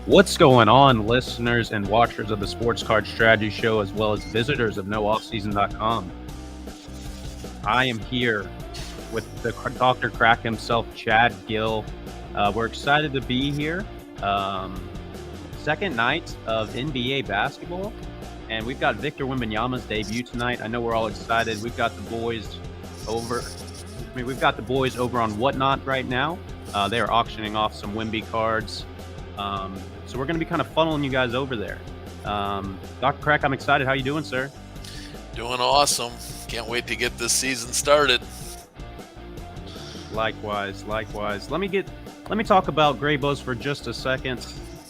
What's going on, listeners and watchers of the Sports Card Strategy Show, as well as visitors of NoOffSeason.com? I am here with the Dr. Crack himself, Chad Gill. We're excited to be here. Second night of NBA basketball, and we've got Victor Wembanyama's debut tonight. I know we're all excited. We've got the boys over. We've got the boys over on WhatNot right now. They are auctioning off some Wemby cards. So we're going to be kind of funneling you guys over there. Dr. Crack, I'm excited. How you doing, sir? Doing awesome. Can't wait to get this season started. Likewise. Let me talk about Graybos for just a second.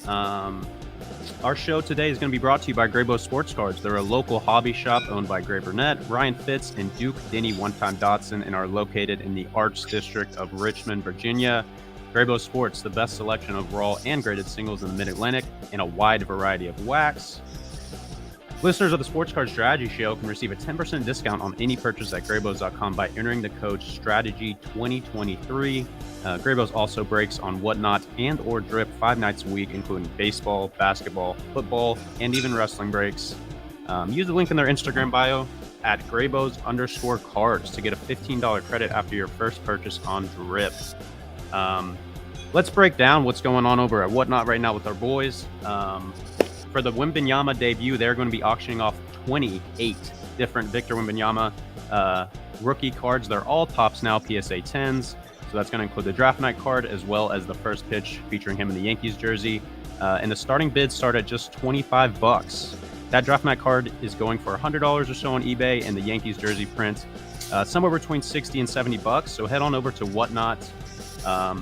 Our show today is going to be brought to you by Graybos Sports Cards. They're a local hobby shop owned by Gray Burnett, Ryan Fitz, and Duke Denny One-Time Dotson, and are located in the Arts District of Richmond, Virginia. Graybos Sports, the best selection of raw and graded singles in the Mid-Atlantic, in a wide variety of wax. Listeners of the Sports Card Strategy Show can receive a 10% discount on any purchase at Graybos.com by entering the code STRATEGY2023. Graybos also breaks on WhatNot and or Drip 5 nights a week, including baseball, basketball, football, and even wrestling breaks. Use the link in their Instagram bio at Graybos_cards to get a $15 credit after your first purchase on Drip. Let's break down what's going on over at WhatNot right now with our boys. For the Wembanyama debut, they're going to be auctioning off 28 different Victor Wembanyama rookie cards. They're all Topps Now PSA 10s. So that's going to include the draft night card as well as the first pitch featuring him in the Yankees jersey. And the starting bids start at just $25. That draft night card is going for $100 or so on eBay, and the Yankees jersey print somewhere between $60 and $70. So head on over to WhatNot,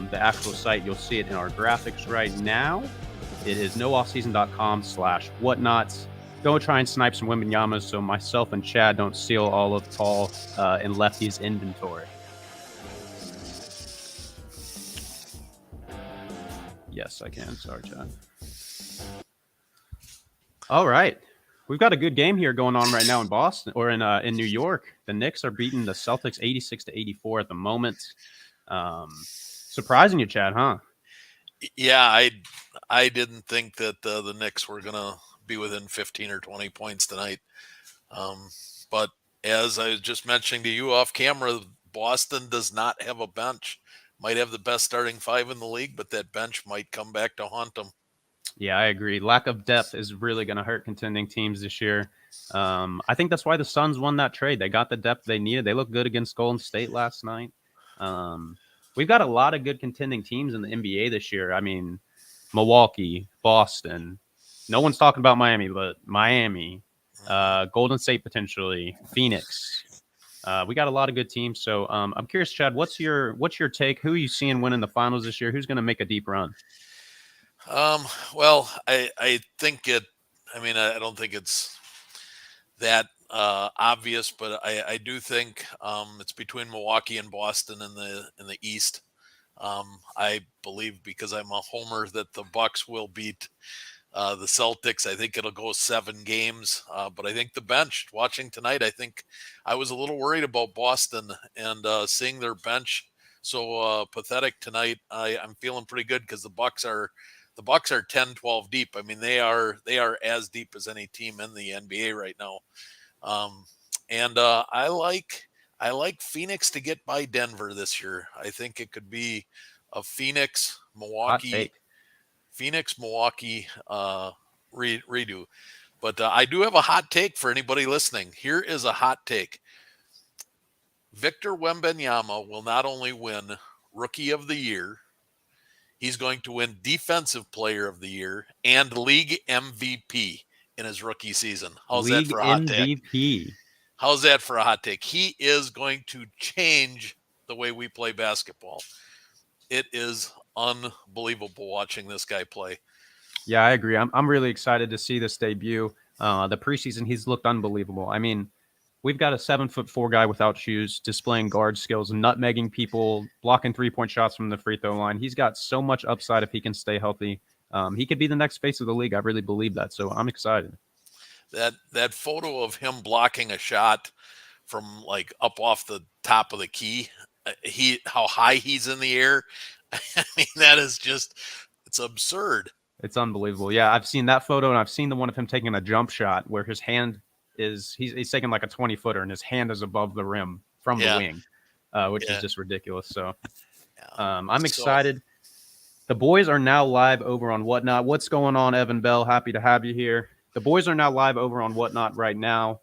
the actual site. You'll see it in our graphics right now. It is nooffseason.com/whatnot. Go try and snipe some Wembanyama's so myself and Chad don't steal all of Paul and Lefty's inventory. Yes, I can. Sorry, Chad. All right. We've got a good game here going on right now in Boston or in New York. The Knicks are beating the Celtics 86-84 at the moment. Surprising you, Chad, huh? Yeah, I didn't think that the Knicks were going to be within 15 or 20 points tonight. But as I was just mentioning to you off camera, Boston does not have a bench. Might have the best starting five in the league, but that bench might come back to haunt them. Yeah, I agree. Lack of depth is really going to hurt contending teams this year. I think that's why the Suns won that trade. They got the depth they needed. They looked good against Golden State last night. We've got a lot of good contending teams in the NBA this year. I mean, Milwaukee, Boston. No one's talking about Miami, but Miami, Golden State potentially, Phoenix. We got a lot of good teams. So I'm curious, Chad, what's your take? Who are you seeing winning the finals this year? Who's going to make a deep run? Well, I think it. I mean, I don't think it's that obvious, but I do think it's between Milwaukee and Boston in the East. I believe because I'm a homer that the Bucks will beat the Celtics. I think it'll go 7 games, but I think the bench. Watching tonight, I think I was a little worried about Boston and seeing their bench so pathetic tonight. I'm feeling pretty good because the Bucks are 10-12 deep. I mean, they are as deep as any team in the NBA right now. And I like Phoenix to get by Denver this year. I think it could be a Milwaukee redo. But I do have a hot take for anybody listening. Here is a hot take. Victor Wembanyama will not only win Rookie of the Year, he's going to win Defensive Player of the Year and League MVP in his rookie season. How's that for a hot take? MVP. How's that for a hot take? He is going to change the way we play basketball. It is unbelievable watching this guy play. Yeah, I agree. I'm really excited to see this debut. The preseason, he's looked unbelievable. I mean, we've got a 7'4" guy without shoes, displaying guard skills, nutmegging people, blocking 3-point shots from the free throw line. He's got so much upside if he can stay healthy. He could be the next face of the league. I really believe that. So I'm excited. That photo of him blocking a shot from like up off the top of the key, how high he's in the air. I mean, that is just, it's absurd. It's unbelievable. Yeah, I've seen that photo, and I've seen the one of him taking a jump shot where his hand is he's taking like a 20-footer, and his hand is above the rim from the Yeah, wing, which is yeah, just ridiculous. So yeah. I'm So excited. The boys are now live over on Whatnot. What's going on, Evan Bell? Happy to have you here. The boys are now live over on Whatnot right now.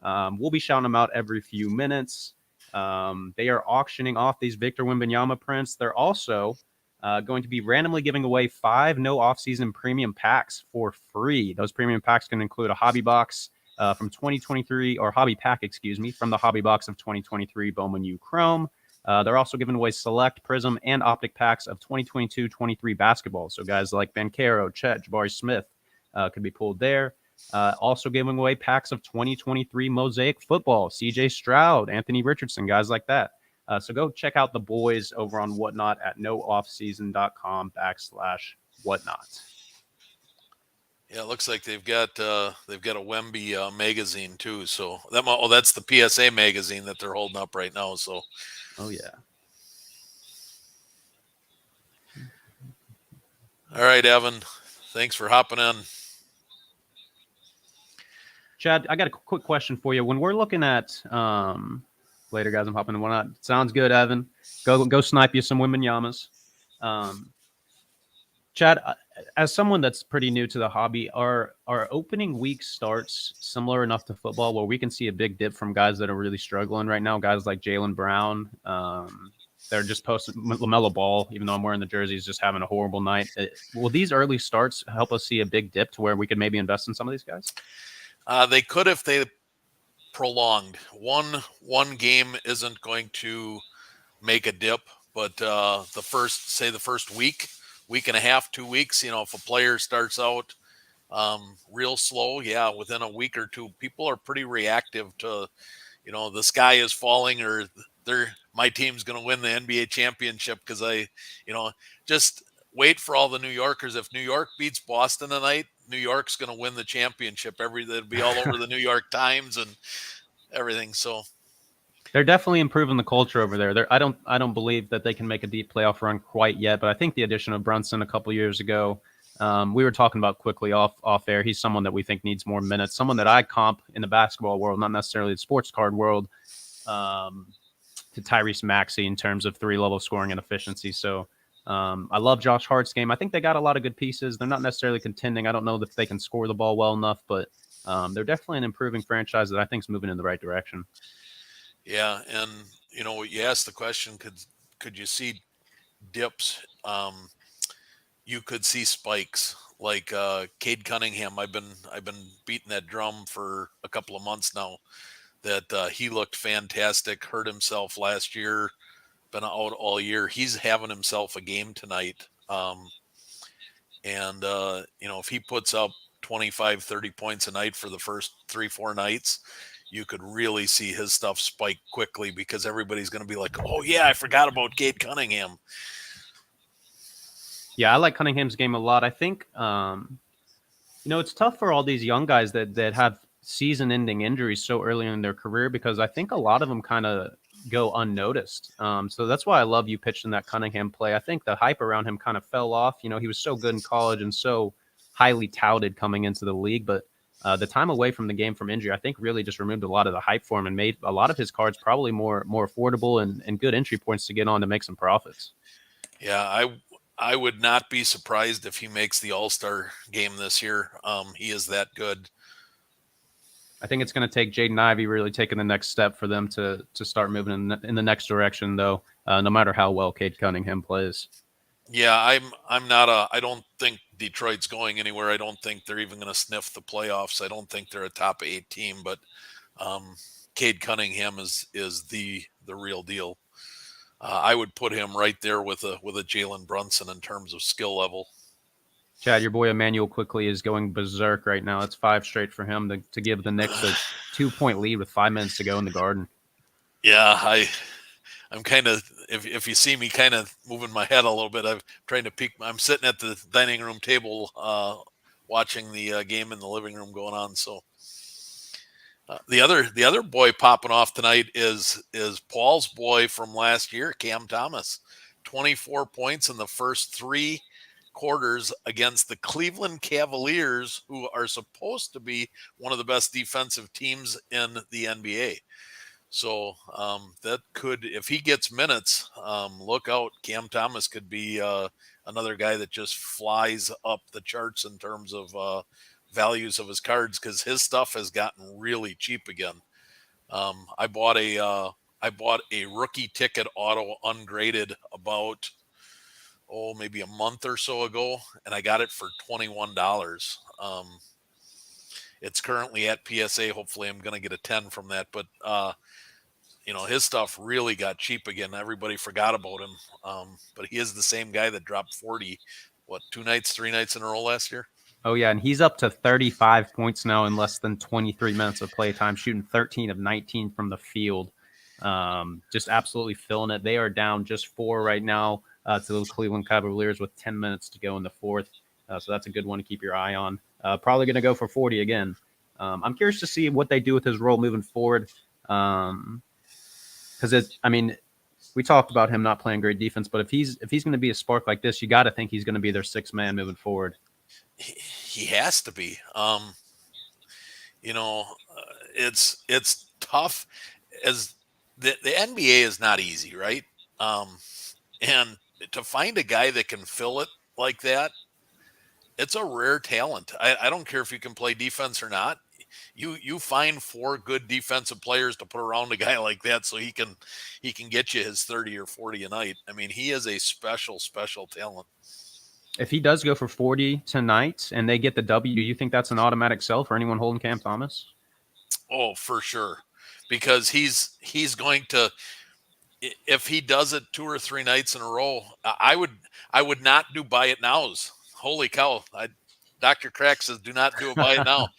We'll be shouting them out every few minutes. They are auctioning off these Victor Wembanyama prints. They're also going to be randomly giving away 5 no off-season premium packs for free. Those premium packs can include a hobby box from 2023, or hobby pack, excuse me, from the hobby box of 2023 Bowman U Chrome. They're also giving away select Prism and Optic packs of 2022-23 basketball. So guys like Banchero, Chet, Jabari Smith could be pulled there. Also giving away packs of 2023 Mosaic football, CJ Stroud, Anthony Richardson, guys like that. So go check out the boys over on Whatnot at nooffseason.com/whatnot. yeah, it looks like they've got a Wemby magazine too. So that's the PSA magazine that they're holding up right now. So Oh yeah. all right, Evan, thanks for hopping in. Chad, I got a quick question for you. When we're looking at later, guys, I'm hopping in Whatnot. Sounds good, Evan. Go snipe you some Wembanyamas. Um, Chad, as someone that's pretty new to the hobby, are opening week starts similar enough to football where we can see a big dip from guys that are really struggling right now? Guys like Jaylen Brown, they're just posting LaMelo Ball, even though I'm wearing the jersey, is just having a horrible night. Will these early starts help us see a big dip to where we could maybe invest in some of these guys? They could if they prolonged. One game isn't going to make a dip, but the first week and a half, 2 weeks, if a player starts out real slow, yeah, within a week or two, people are pretty reactive to, the sky is falling, or my team's going to win the NBA championship because just wait for all the New Yorkers. If New York beats Boston tonight, New York's going to win the championship. It'll be all over the New York Times and everything. So They're definitely improving the culture over there. I don't believe that they can make a deep playoff run quite yet, but I think the addition of Brunson a couple years ago, we were talking about quickly off air. He's someone that we think needs more minutes. Someone that I comp in the basketball world, not necessarily the sports card world, um, to Tyrese Maxey in terms of 3-level scoring and efficiency. So I love Josh Hart's game. I think they got a lot of good pieces. They're not necessarily contending. I don't know if they can score the ball well enough, but they're definitely an improving franchise that I think is moving in the right direction. yeah, and you asked the question, could you see dips? You could see spikes like Cade Cunningham. I've been beating that drum for a couple of months now. That he looked fantastic. Hurt himself last year. Been out all year. He's having himself a game tonight. And if he puts up 25, 30 points a night for the first 3-4 nights, you could really see his stuff spike quickly because everybody's going to be like, oh yeah, I forgot about Cade Cunningham. Yeah, I like Cunningham's game a lot. I think it's tough for all these young guys that have season-ending injuries so early in their career because I think a lot of them kind of go unnoticed. So that's why I love you pitching that Cunningham play. I think the hype around him kind of fell off. He was so good in college and so highly touted coming into the league, but the time away from the game from injury, I think, really just removed a lot of the hype for him and made a lot of his cards probably more affordable and good entry points to get on to make some profits. Yeah, I would not be surprised if he makes the All-Star game this year. He is that good. I think it's going to take Jaden Ivey really taking the next step for them to start moving in the next direction, though. No matter how well Cade Cunningham plays. Yeah, I'm not I don't think Detroit's going anywhere. I don't think they're even going to sniff the playoffs. I don't think they're a top 8 team, but Cade Cunningham is the real deal. I would put him right there with a Jalen Brunson in terms of skill level. Chad, your boy Emmanuel quickly is going berserk right now. It's 5 straight for him to give the Knicks a 2-point lead with 5 minutes to go in the Garden. Yeah, I'm kind of, if you see me kind of moving my head a little bit, I'm trying to peek. I'm sitting at the dining room table watching the game in the living room going on. So the other boy popping off tonight is Paul's boy from last year, Cam Thomas. 24 points in the first 3 quarters against the Cleveland Cavaliers, who are supposed to be one of the best defensive teams in the NBA. So that could, if he gets minutes, look out. Cam Thomas could be another guy that just flies up the charts in terms of values of his cards, because his stuff has gotten really cheap again. I bought a rookie ticket auto ungraded about maybe a month or so ago, and I got it for $21. It's currently at PSA. Hopefully I'm going to get a 10 from that, but his stuff really got cheap again. Everybody forgot about him. But he is the same guy that dropped 40, 3 nights in a row last year? Oh, yeah, and he's up to 35 points now in less than 23 minutes of play time, shooting 13 of 19 from the field. Just absolutely filling it. They are down just 4 right now to the Cleveland Cavaliers with 10 minutes to go in the fourth. So that's a good one to keep your eye on. Probably going to go for 40 again. I'm curious to see what they do with his role moving forward. Because we talked about him not playing great defense, but if he's going to be a spark like this, you got to think he's going to be their sixth man moving forward. He has to be. It's tough. As the NBA is not easy, right? And to find a guy that can fill it like that, it's a rare talent. I don't care if you can play defense or not. You find 4 good defensive players to put around a guy like that so he can get you his 30 or 40 a night. I mean, he is a special talent. If he does go for 40 tonight and they get the W, do you think that's an automatic sell for anyone holding Cam Thomas? Oh, for sure. Because he's going to, if he does it 2 or 3 nights in a row, I would not do buy it nows. Holy cow. Dr. Crack says do not do a buy it now.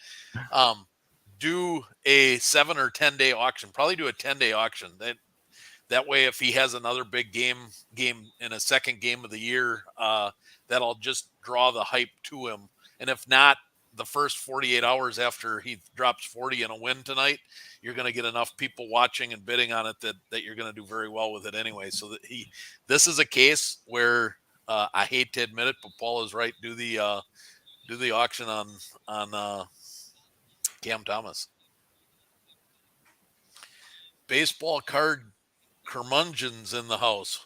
Do a 7 or 10 day auction. Probably do a 10-day auction. That way, if he has another big game in a second game of the year, that'll just draw the hype to him. And if not, the first 48 hours after he drops 40 in a win tonight, you're going to get enough people watching and bidding on it that you're going to do very well with it anyway. So that this is a case where I hate to admit it, but Paul is right. Do the auction on Cam Thomas. Baseball card curmudgeons in the house.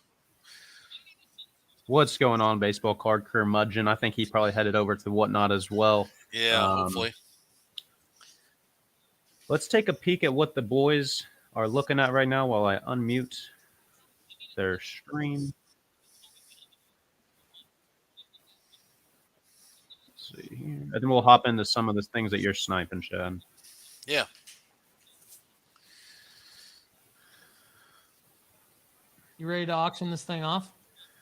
What's going on, baseball card curmudgeon? I think he probably headed over to WhatNot as well. Yeah, hopefully. Let's take a peek at what the boys are looking at right now while I unmute their stream. Let's see here. And then we'll hop into some of the things that you're sniping, Chad. Yeah. You ready to auction this thing off?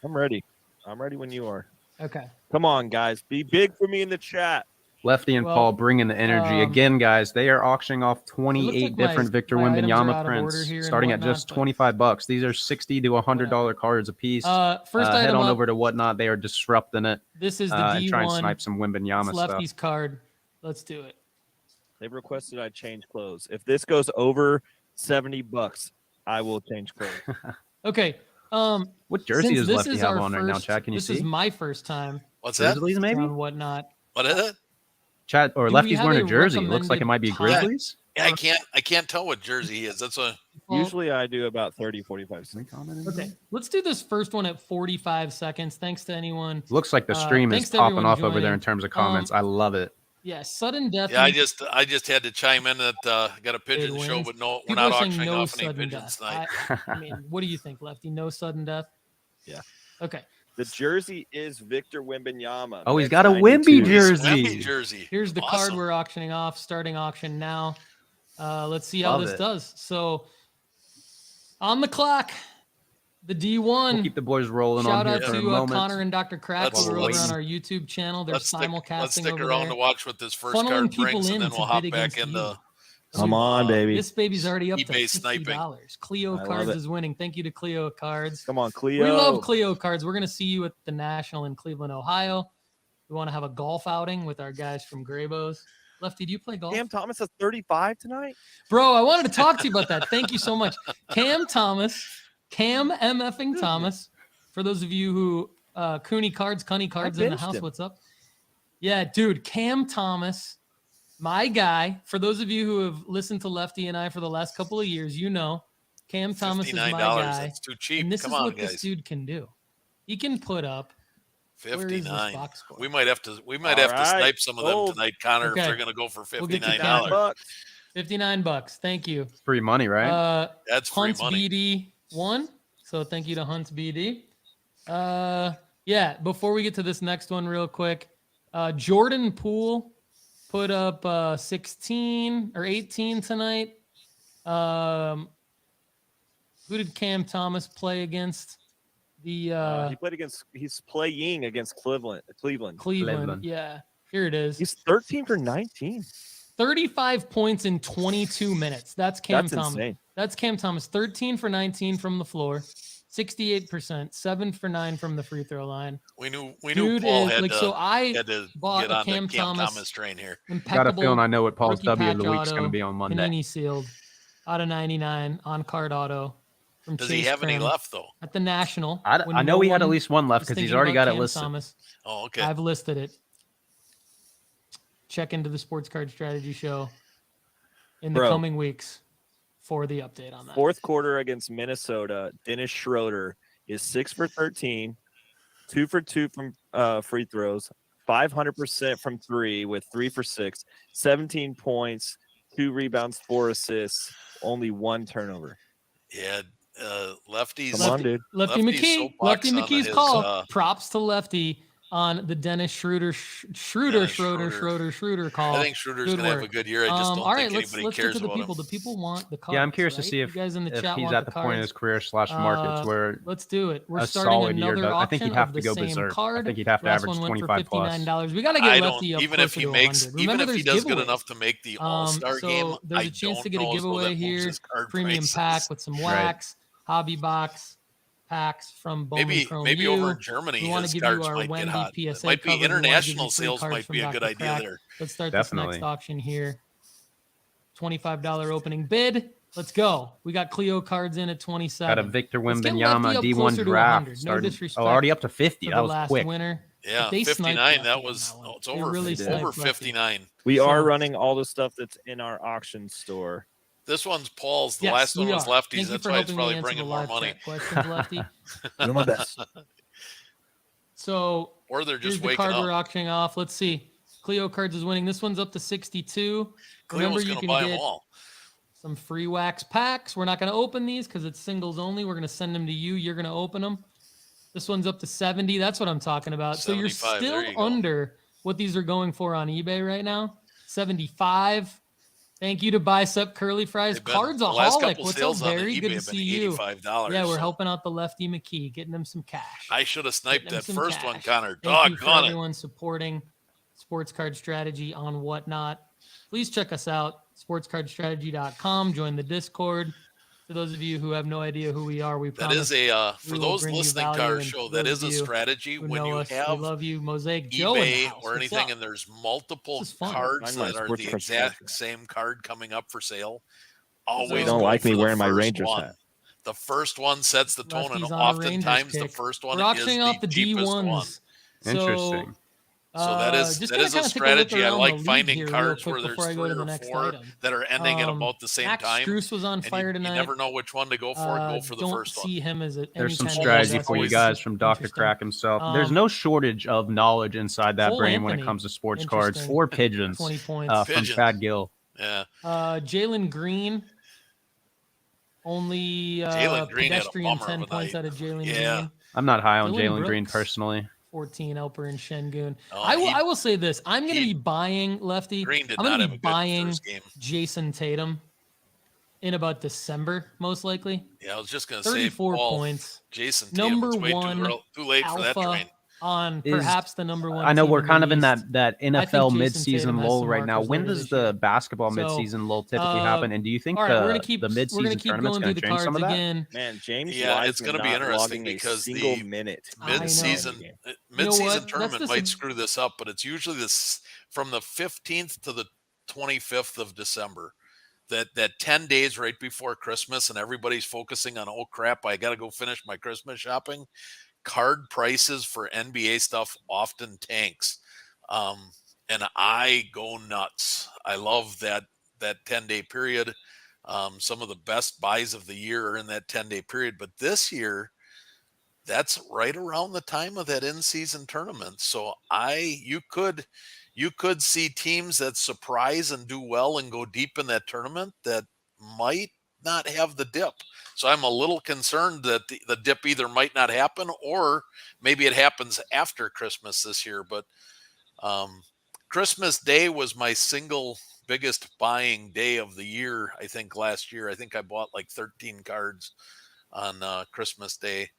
I'm ready. I'm ready when you are. Okay. Come on, guys. Be big for me in the chat. Lefty and Paul bringing the energy. Again, guys, they are auctioning off 28 different Victor Wembanyama prints starting at just $25. These are $60 to $100 cards a piece. First head on over to WhatNot. They are disrupting it. This is the D1. And try and snipe some Wembanyama stuff. Lefty's card. Let's do it. They've requested I change clothes. If this goes over $70, I will change clothes. Okay. What jersey does Lefty have on right now, Chad? Can you see? This is my first time. What's that? Grizzlies, maybe? On WhatNot. What is it? Chad or Lefty's wearing a jersey. It looks like it might be Grizzlies. Yeah, I can't tell what jersey he is. That's a. Usually I do about 30, 45 seconds. Okay, let's do this first one at 45 seconds. Thanks to anyone. Looks like the stream is popping off over there in terms of comments. I love it. Yeah, sudden death. Yeah, I just had to chime in that got a pigeon show, but no, we're not auctioning off any pigeons tonight. I mean, what do you think, Lefty? No sudden death? Yeah. Okay. The jersey is Victor Wembanyama. Oh, he's got a Wemby Wemby jersey. Here's the card we're auctioning off. Starting auction now. Let's see how this does. So, on the clock, the D1. We'll keep the boys rolling Shout on here for a moment. Shout out to Connor and Dr. Crack over on our YouTube channel. They're simulcasting Let's stick over around there. to watch what this first card brings, and then we'll hop back into. Come on, baby. This baby's already up to eBay $60. sniping. Cleo Cards is winning. Thank you to Cleo Cards. Come on, Cleo. We love Cleo Cards. We're going to see you at the National in Cleveland, Ohio. We want to have a golf outing with our guys from Graybows. Lefty, do you play golf? Cam Thomas has 35 tonight? Bro, I wanted to talk to you about that. Thank you so much. Cam MFing Thomas. For those of you who Cooney Cards, Cunny Cards in the benched house. him. What's up? Yeah, dude, Cam Thomas, my guy. For those of you who have listened to Lefty and I for the last couple of years, you know Cam Thomas is my $59. guy. That's too cheap. And this Come is on, what guys. this dude can do. He can put up. Where is this 59. box score? We might have to All to right. snipe some of them Sold. tonight, Connor, Okay. if they're going to go for We'll get you $59. $59. $59. Thank you. Free money, right? That's free Hunts money. BD won. So thank you to Hunts BD. Yeah, before we get to this next one real quick, Jordan Poole put up 16 or 18 tonight. Who did Cam Thomas play against? He played against. He's playing against Cleveland. Cleveland. Yeah, here it is. He's 13 for 19. 35 points in 22 minutes. That's Cam That's Thomas. insane. That's Cam Thomas. 13 for 19 from the floor, 68%, 7 for 9 from the free throw line. We knew Dude Paul is, had like, to, so I had to bought get a on Cam the Cam Thomas Thomas train here. Got a impeccable feeling I know what Paul's rookie W of the patch week's going to auto, be on Monday. Panini sealed out of 99 on card auto from Does Chase he have any Krim left though? at the National? I when know no he had at one least one left was because he's thinking already about got it Cam listed. Thomas. Oh, okay. I've listed it. Check into the Sports Card Strategy Show in the coming weeks for the update on that. Fourth quarter against Minnesota, Dennis Schroeder is 6 for 13, 2 for 2 from free throws, 500% from 3 with 3 for 6, 17 points, 2 rebounds, 4 assists, only 1 turnover. Yeah, Lefty's. Come on, dude. Lefty Lefty's McKee. soapbox Lefty on McKee's his, call. Props to Lefty on the Dennis Schroeder call. I think Schroeder's Good going to have a work. good year. I just don't All right, think let's anybody get cares to the about people. him. The people want the cards. Yeah, I'm curious to right? see You if guys in the he's chat want at the the point in his cards. career / markets where Let's do it. We're a starting solid year. another I auction think he'd have of to the go same berserk. card. I think he'd have to Last average one went for 25 plus. $59. We got to get I Lefty don't up even if closer he to makes 100. even Remember, if he there's does good giveaways. enough to make the All-Star game. There's I a chance don't to get a know as though giveaway that moves here. his card Premium prices. pack with some wax, hobby box packs from Bowman Chrome Maybe U. over in Germany, We want to his give you cards our might get hot. Wemby It PSA might be covers. We wanna give you international free sales cards might from be a good Dr. idea Crack. there. Let's start Definitely. this next auction here. $25 opening bid. Let's go. We got Cleo cards in at 27. Got a Victor Let's get Wembanyama Lefty up D1 closer to 100. draft. No Started, disrespect already up to 50. for That the was last quick. winner. Yeah, But they sniped 59. That Lefty was on that one. it's They over. really Over sniped Lefty. 59. We are So- running all the stuff that's in our auction store. This one's Paul's. The Yes, last one we was are. Lefty's. Thank you That's for why it's helping me probably answer bringing the more live money. chat questions, Lefty. Doing my best. So Or they're here's just the waking card we're up. auctioning off. Let's see. Cleo cards is winning. This one's up to 62. Remember, Cleo's you going to can buy them get all. some free wax packs. We're not going to open these because it's singles only. We're going to send them to you. You're going to open them. This one's up to 70. That's what I'm talking about. So you're 75. still There you go. under what these are going for on eBay right now. 75. Thank you to Bicep Curly Fries. They've been- the last Cardaholic. couple What's up, sales on the Barry? eBay Good to have been see you. $85. Yeah, we're so helping out the Lefty McKee, getting them some cash. I should have sniped Getting them that some first one, cash. Connor. Thank you for Doggone it. everyone supporting Sports Card Strategy on Whatnot. Please check us out, sportscardstrategy.com. Join the Discord. For those of you who have no idea who we are, we That promise is a we for will those bring you listening to value, our and show. for That those is a of you strategy who when know you us, we have love you. Mosaic Joe in the eBay house. or What's anything, up? and there's multiple This is fun. cards Find my that are sports the card exact strategy. same card coming up for sale. You Always don't go like me for the wearing my first Rangers one. hat. The first one sets the tone, and Lefty's on a Rangers oftentimes the kick. first one We're is auctioning off the the cheapest one. D1s. Interesting. So that is just that gonna is a kinda take look strategy. I around like the league finding here real cards quick where there's before I go 3 to the or next 4 item. that are ending at about the same Max time. Strus was on And fire you tonight. never know which one to go for. Go for the Don't first one. see him as any There's some kind of strategy investment. for you always guys from Dr. Interesting. Crack himself. There's no shortage of knowledge inside that Cole brain when Anthony. it comes to sports cards. Interesting. 4 pigeons 20 points. from Pigeons. Chad Gill. Yeah, Jalen Green. Only Jalen Green had a pedestrian bummer 10 of a points night. out of Jalen Yeah. Green. I'm not high on Dylan Jalen Green Brooks. personally. 14 Elper and Shengun. Oh, I will say this. I'm going to he- be buying Lefty. Green did I'm not going have to a be good buying first game. Jason Tatum in about December, most likely. Yeah, I was just gonna say 34 Paul, points. Jason Tatum, Number it's way one too late for that alpha train. on Is- perhaps the number one. I know team we're in kind the of in East. that NFL Jason midseason Tatum has lull some right now. markers When later does this the year. basketball So, midseason lull typically happen? And do you think All right, we're gonna the keep midseason going tournament's through going the to change cards some of that? again. Man, James Yeah, Wiseman it's gonna be not interesting logging a because single the minute. I know. Mid-season, You know mid-season what? That's tournament the might screw this up, but it's usually this from the 15th to the 25th of December. That 10 days right before Christmas, and everybody's focusing on, oh crap, I got to go finish my Christmas shopping. card prices for NBA stuff often tanks. And I go nuts. I love that 10-day period. Some of the best buys of the year are in that 10-day period. But this year, that's right around the time of that in-season tournament. So you could see teams that surprise and do well and go deep in that tournament that might not have the dip. So I'm a little concerned that the dip either might not happen or maybe it happens after Christmas this year. But Christmas Day was my single biggest buying day of the year. I think last year, I think I bought like 13 cards on Christmas Day.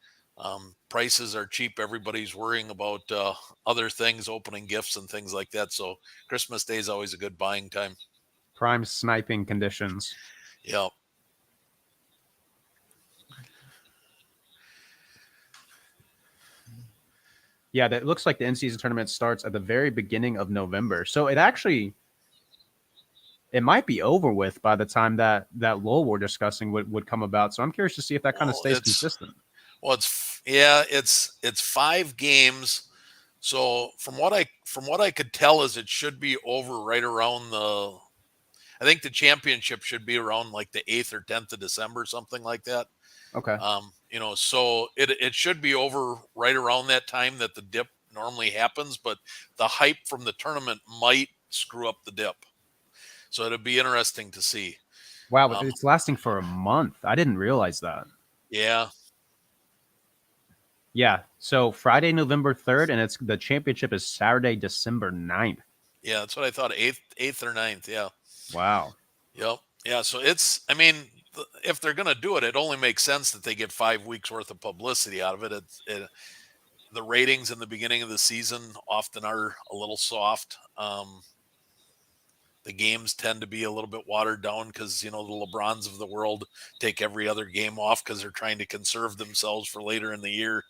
Prices are cheap. Everybody's worrying about other things, opening gifts and things like that. So Christmas Day is always a good buying time. Prime sniping conditions. Yeah. Yeah, that looks like the in-season tournament starts at the very beginning of November. So it might be over with by the time that lull we're discussing would come about. So I'm curious to see if that kind of stays consistent. Well, it's 5 games. So from what I could tell is it should be over right around I think the championship should be around like the 8th or 10th of December, something like that. Okay. So it should be over right around that time that the dip normally happens, but the hype from the tournament might screw up the dip. So it'll be interesting to see. Wow, it's lasting for a month. I didn't realize that. Yeah. Yeah. So Friday, November 3rd, and the championship is Saturday, December 9th. Yeah, that's what I thought. 8th or 9th. Yeah. Wow. Yep. Yeah. So if they're going to do it, it only makes sense that they get 5 weeks worth of publicity out of it. The ratings in the beginning of the season often are a little soft. The games tend to be a little bit watered down because, the LeBrons of the world take every other game off because they're trying to conserve themselves for later in the year.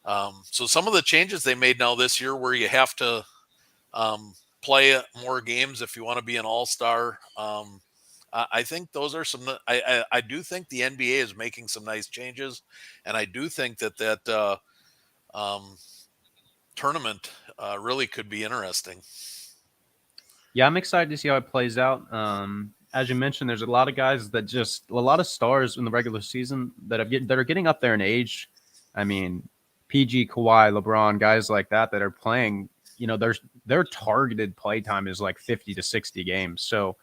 So some of the changes they made now this year where you have to play more games if you want to be an all-star. I think those are some. I do think the NBA is making some nice changes, and I do think that tournament really could be interesting. Yeah, I'm excited to see how it plays out. As you mentioned, there's a lot of guys a lot of stars in the regular season that are getting up there in age. I mean, PG, Kawhi, LeBron, guys like that are playing. Their targeted play time is like 50 to 60 games. So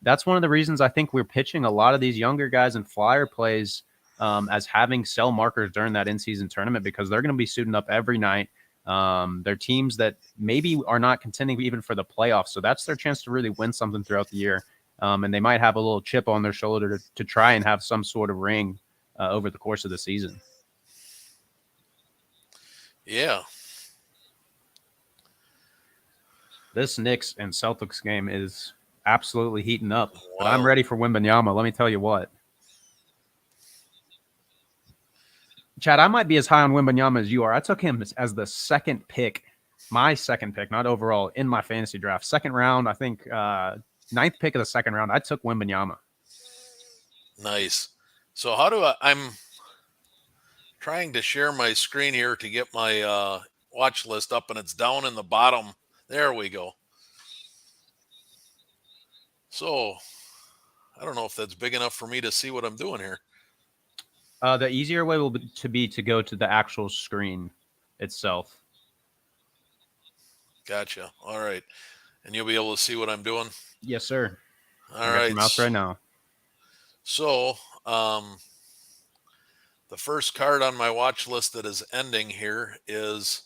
that's one of the reasons I think we're pitching a lot of these younger guys in flyer plays as having sell markers during that in-season tournament because they're going to be suiting up every night. They're teams that maybe are not contending even for the playoffs. So that's their chance to really win something throughout the year. And they might have a little chip on their shoulder to try and have some sort of ring over the course of the season. Yeah. This Knicks and Celtics game is absolutely heating up. Wow. But I'm ready for Wembanyama. Let me tell you what. Chad, I might be as high on Wembanyama as you are. I took him as the second pick, my second pick, not overall, in my fantasy draft. Second round, I think, 9th pick of the second round. I took Wembanyama. Nice. So I'm trying to share my screen here to get my watch list up, and it's down in the bottom. There we go. So I don't know if that's big enough for me to see what I'm doing here. The easier way will be to go to the actual screen itself. Gotcha. All right. And you'll be able to see what I'm doing? Yes, sir. All right. Your mouse right now. So the first card on my watch list that is ending here is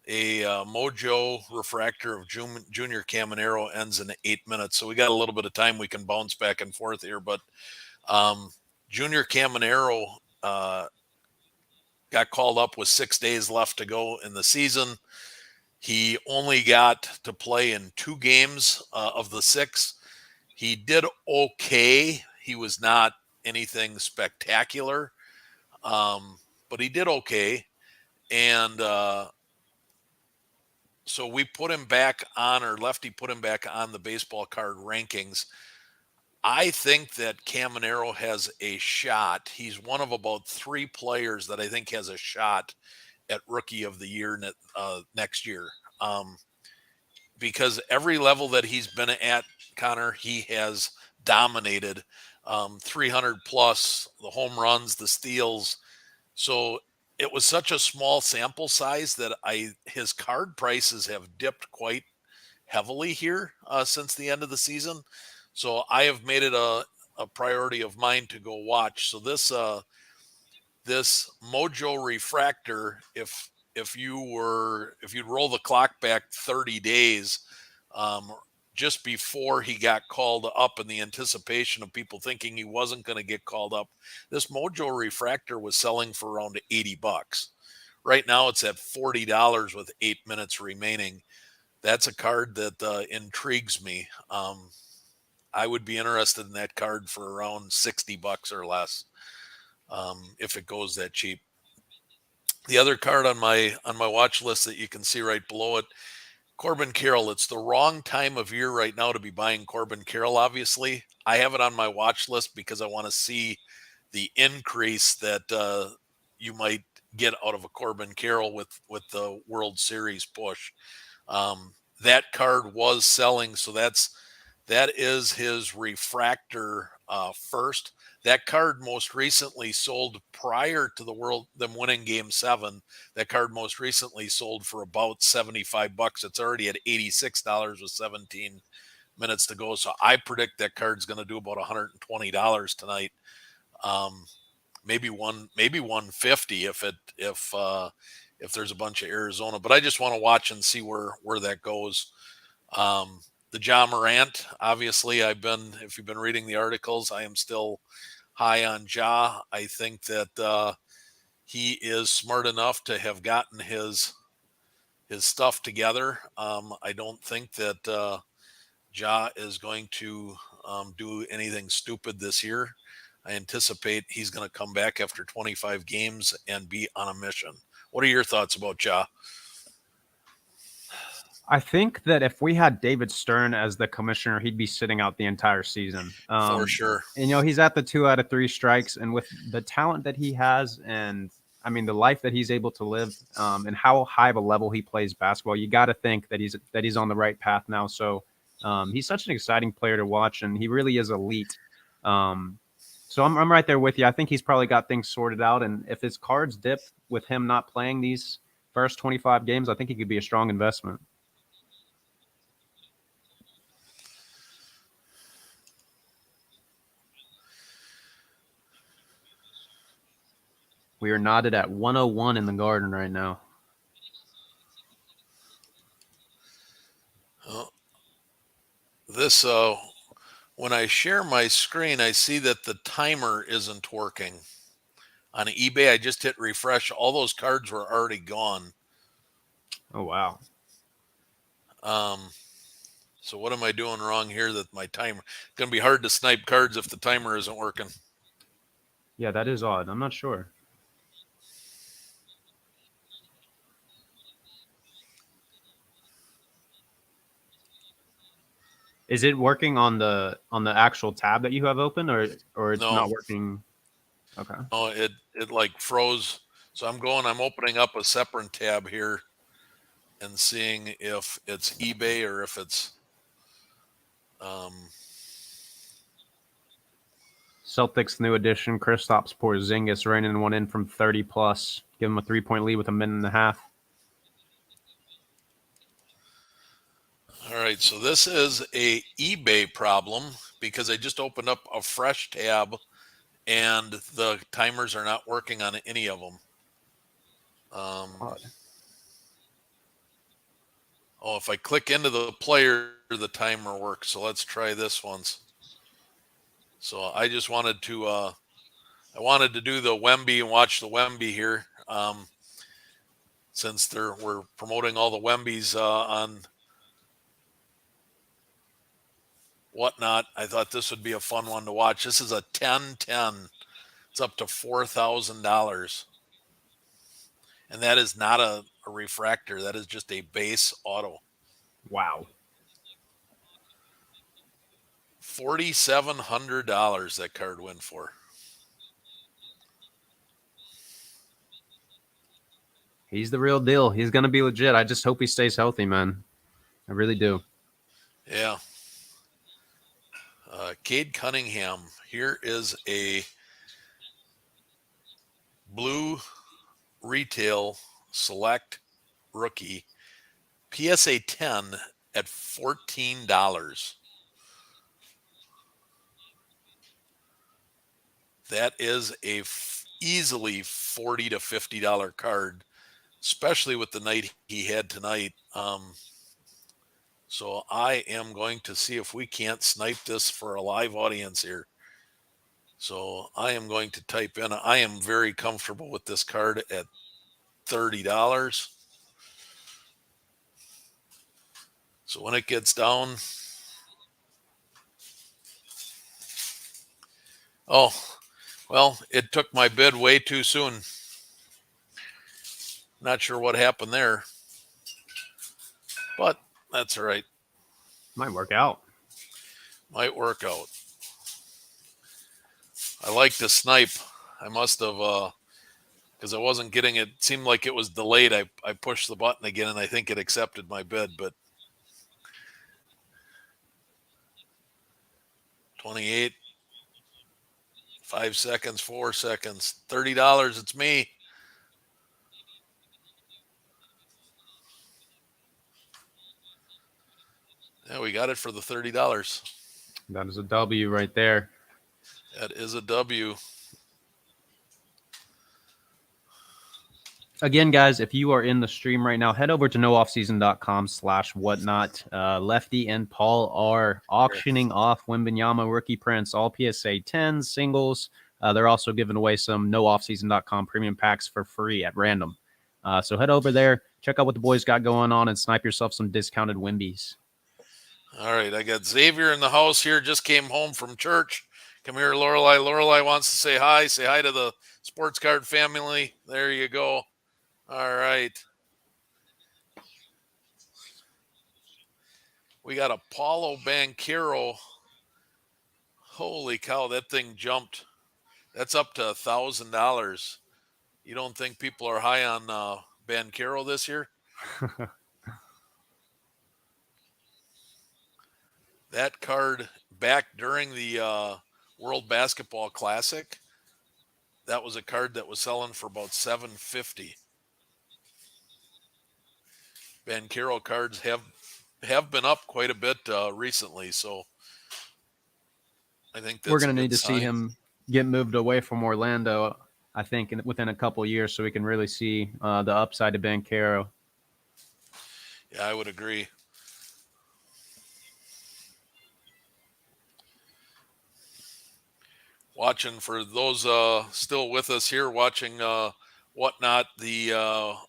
a Mojo Refractor of Junior Caminero, ends in 8 minutes. So we got a little bit of time. We can bounce back and forth here. But Junior Caminero got called up with 6 days left to go in the season. He only got to play in 2 games of the 6. He did okay. He was not anything spectacular, but he did okay. And so we put him back on, or Lefty put him back on the baseball card rankings. I think that Caminero has a shot. He's one of about 3 players that I think has a shot at Rookie of the Year next year. Because every level that he's been at, Connor, he has dominated. 300 plus, the home runs, the steals. So it was such a small sample size that his card prices have dipped quite heavily here since the end of the season. So I have made it a priority of mine to go watch. So this Mojo Refractor, if you'd roll the clock back 30 days, just before he got called up in the anticipation of people thinking he wasn't going to get called up, this Mojo Refractor was selling for around $80. Right now it's at $40 with 8 minutes remaining. That's a card that intrigues me. I would be interested in that card for around $60 or less, if it goes that cheap. The other card on my watch list that you can see right below it, Corbin Carroll. It's the wrong time of year right now to be buying Corbin Carroll, obviously. I have it on my watch list because I want to see the increase that you might get out of a Corbin Carroll with the World Series push. That card was selling, so that is his refractor first. That card most recently sold prior to them winning Game 7. That card most recently sold for about $75. It's already at $86 with 17 minutes to go. So I predict that card's going to do about $120 tonight. Maybe 150 if there's a bunch of Arizona. But I just want to watch and see where that goes. The Ja Morant, obviously, if you've been reading the articles, I am still high on Ja. I think that he is smart enough to have gotten his stuff together. I don't think that Ja is going to do anything stupid this year. I anticipate he's going to come back after 25 games and be on a mission. What are your thoughts about Ja? I think that if we had David Stern as the commissioner, he'd be sitting out the entire season. For sure. And, he's at the 2 out of 3 strikes. And with the talent that he has and, the life that he's able to live and how high of a level he plays basketball, you got to think that he's on the right path now. So he's such an exciting player to watch, and he really is elite. So I'm right there with you. I think he's probably got things sorted out. And if his cards dip with him not playing these first 25 games, I think he could be a strong investment. We are knotted at 101 in the Garden right now. This when I share my screen, I see that the timer isn't working. On eBay, I just hit refresh. All those cards were already gone. Oh, wow. So what am I doing wrong here that my timer... It's going to be hard to snipe cards if the timer isn't working. Yeah, that is odd. I'm not sure. Is it working on the actual tab that you have open, or it's not working? Okay. Oh, it like froze. So I'm opening up a separate tab here and seeing if it's eBay or if it's Celtics new addition, Kristaps Porzingis reining one in from 30 plus. Give him a 3-point lead with a minute and a half. All right, so this is a eBay problem because I just opened up a fresh tab and the timers are not working on any of them. If I click into the player, the timer works. So let's try this once. So I just wanted to I wanted to do the Wemby and watch the Wemby here, since we're promoting all the Wembys on WhatNot. I thought this would be a fun one to watch. This is a 10-10. It's up to $4,000. And that is not a refractor. That is just a base auto. Wow. $4,700 that card went for. He's the real deal. He's going to be legit. I just hope he stays healthy, man. I really do. Yeah. Cade Cunningham. Here is a blue retail select rookie. PSA 10 at $14. That is a easily $40 to $50 card, especially with the night he had tonight. So I am going to see if we can't snipe this for a live audience here. So I am going to type in, I am very comfortable with this card at $30. So when it gets down, oh, well, it took my bid way too soon. Not sure what happened there, but that's all right. Might work out. Might work out. I like to snipe. I must have, because I wasn't getting it. It seemed like it was delayed. I pushed the button again, and I think it accepted my bid, but 28, 5 seconds, 4 seconds, $30. It's me. Yeah, we got it for the $30. That is a W right there. That is a W. Again, guys, if you are in the stream right now, head over to nooffseason.com/whatnot. Lefty and Paul are auctioning off Wembanyama rookie prints, all PSA 10s, singles. They're also giving away some nooffseason.com premium packs for free at random. So head over there, check out what the boys got going on, and snipe yourself some discounted Wembies. All right, I got Xavier in the house here. Just came home from church. Come here, Lorelei. Lorelei wants to say hi. Say hi to the sports card family. There you go. All right. We got a Paulo Banchero. Holy cow, that thing jumped. That's up to $1,000. You don't think people are high on Banchero this year? That card back during the World Basketball Classic, that was a card that was selling for about $750. Banchero cards have been up quite a bit recently, so I think that's We're going to need to sign. see him get moved away from Orlando, I think, within a couple of years, so we can really see the upside of Banchero. Yeah, I would agree. Watching for those still with us here, watching whatnot. The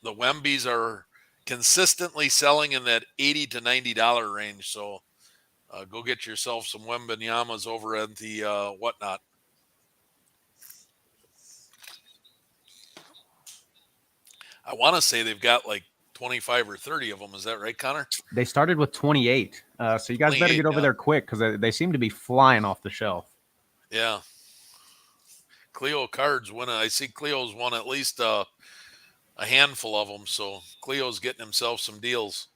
Wembys are consistently selling in that $80 to $90 range. So go get yourself some Wembanyamas over at the whatnot. I want to say they've got like 25 or 30 of them. Is that right, Connor? They started with 28. So you guys better get over there quick because they seem to be flying off the shelf. Yeah. Cleo cards win. I see Cleo's won at least a handful of them. So Cleo's getting himself some deals.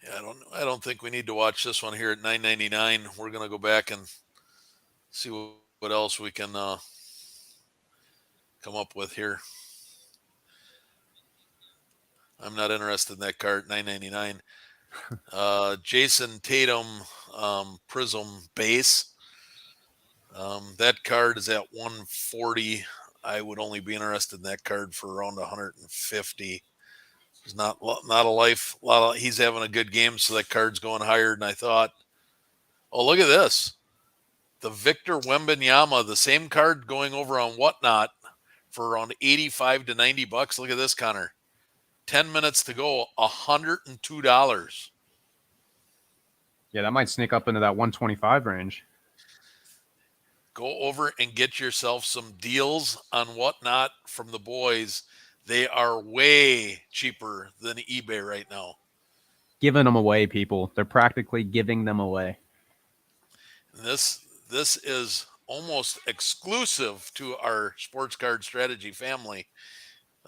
Yeah, I don't think we need to watch this one here at $9.99. We're gonna go back and see what else we can come up with here. I'm not interested in that card, $9.99. Jason Tatum Prism base. That card is at $140. I would only be interested in that card for around $150. There's not a lot. He's having a good game, so that card's going higher than I thought. Oh, look at this. The Victor Wembanyama, the same card going over on whatnot for around $85 to $90. Look at this, Connor. 10 minutes to go, $102. Yeah, that might sneak up into that 125 range. Go over and get yourself some deals on whatnot from the boys. They are way cheaper than eBay right now. giving them away, people. They're practically giving them away. This is almost exclusive to our sports card strategy family.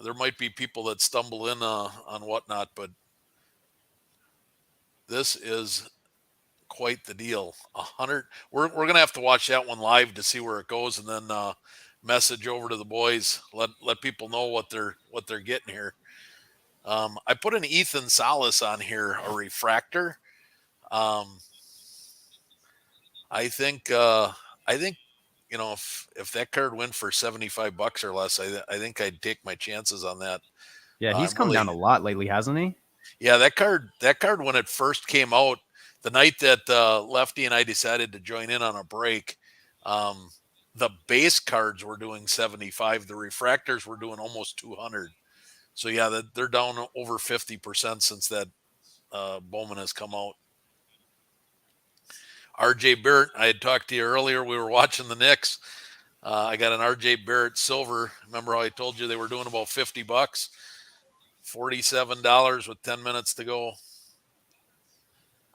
There might be people that stumble in on WhatNot, but this is quite the deal. 100. We're gonna have to watch that one live to see where it goes, and then message over to the boys. Let people know what they're getting here. I put an Ethan Salas on here, a refractor. I think if that card went for $75 or less, I think I'd take my chances on that. Yeah, he's I'm come really, down a lot lately, hasn't he? yeah, that card when it first came out, the night that Lefty and I decided to join in on a break, the base cards were doing 75. The refractors were doing almost 200. So yeah, they're down over 50% since that Bowman has come out. RJ Barrett, I had talked to you earlier. We were watching the Knicks. I got an RJ Barrett silver. Remember how I told you they were doing about $50? $47 with 10 minutes to go.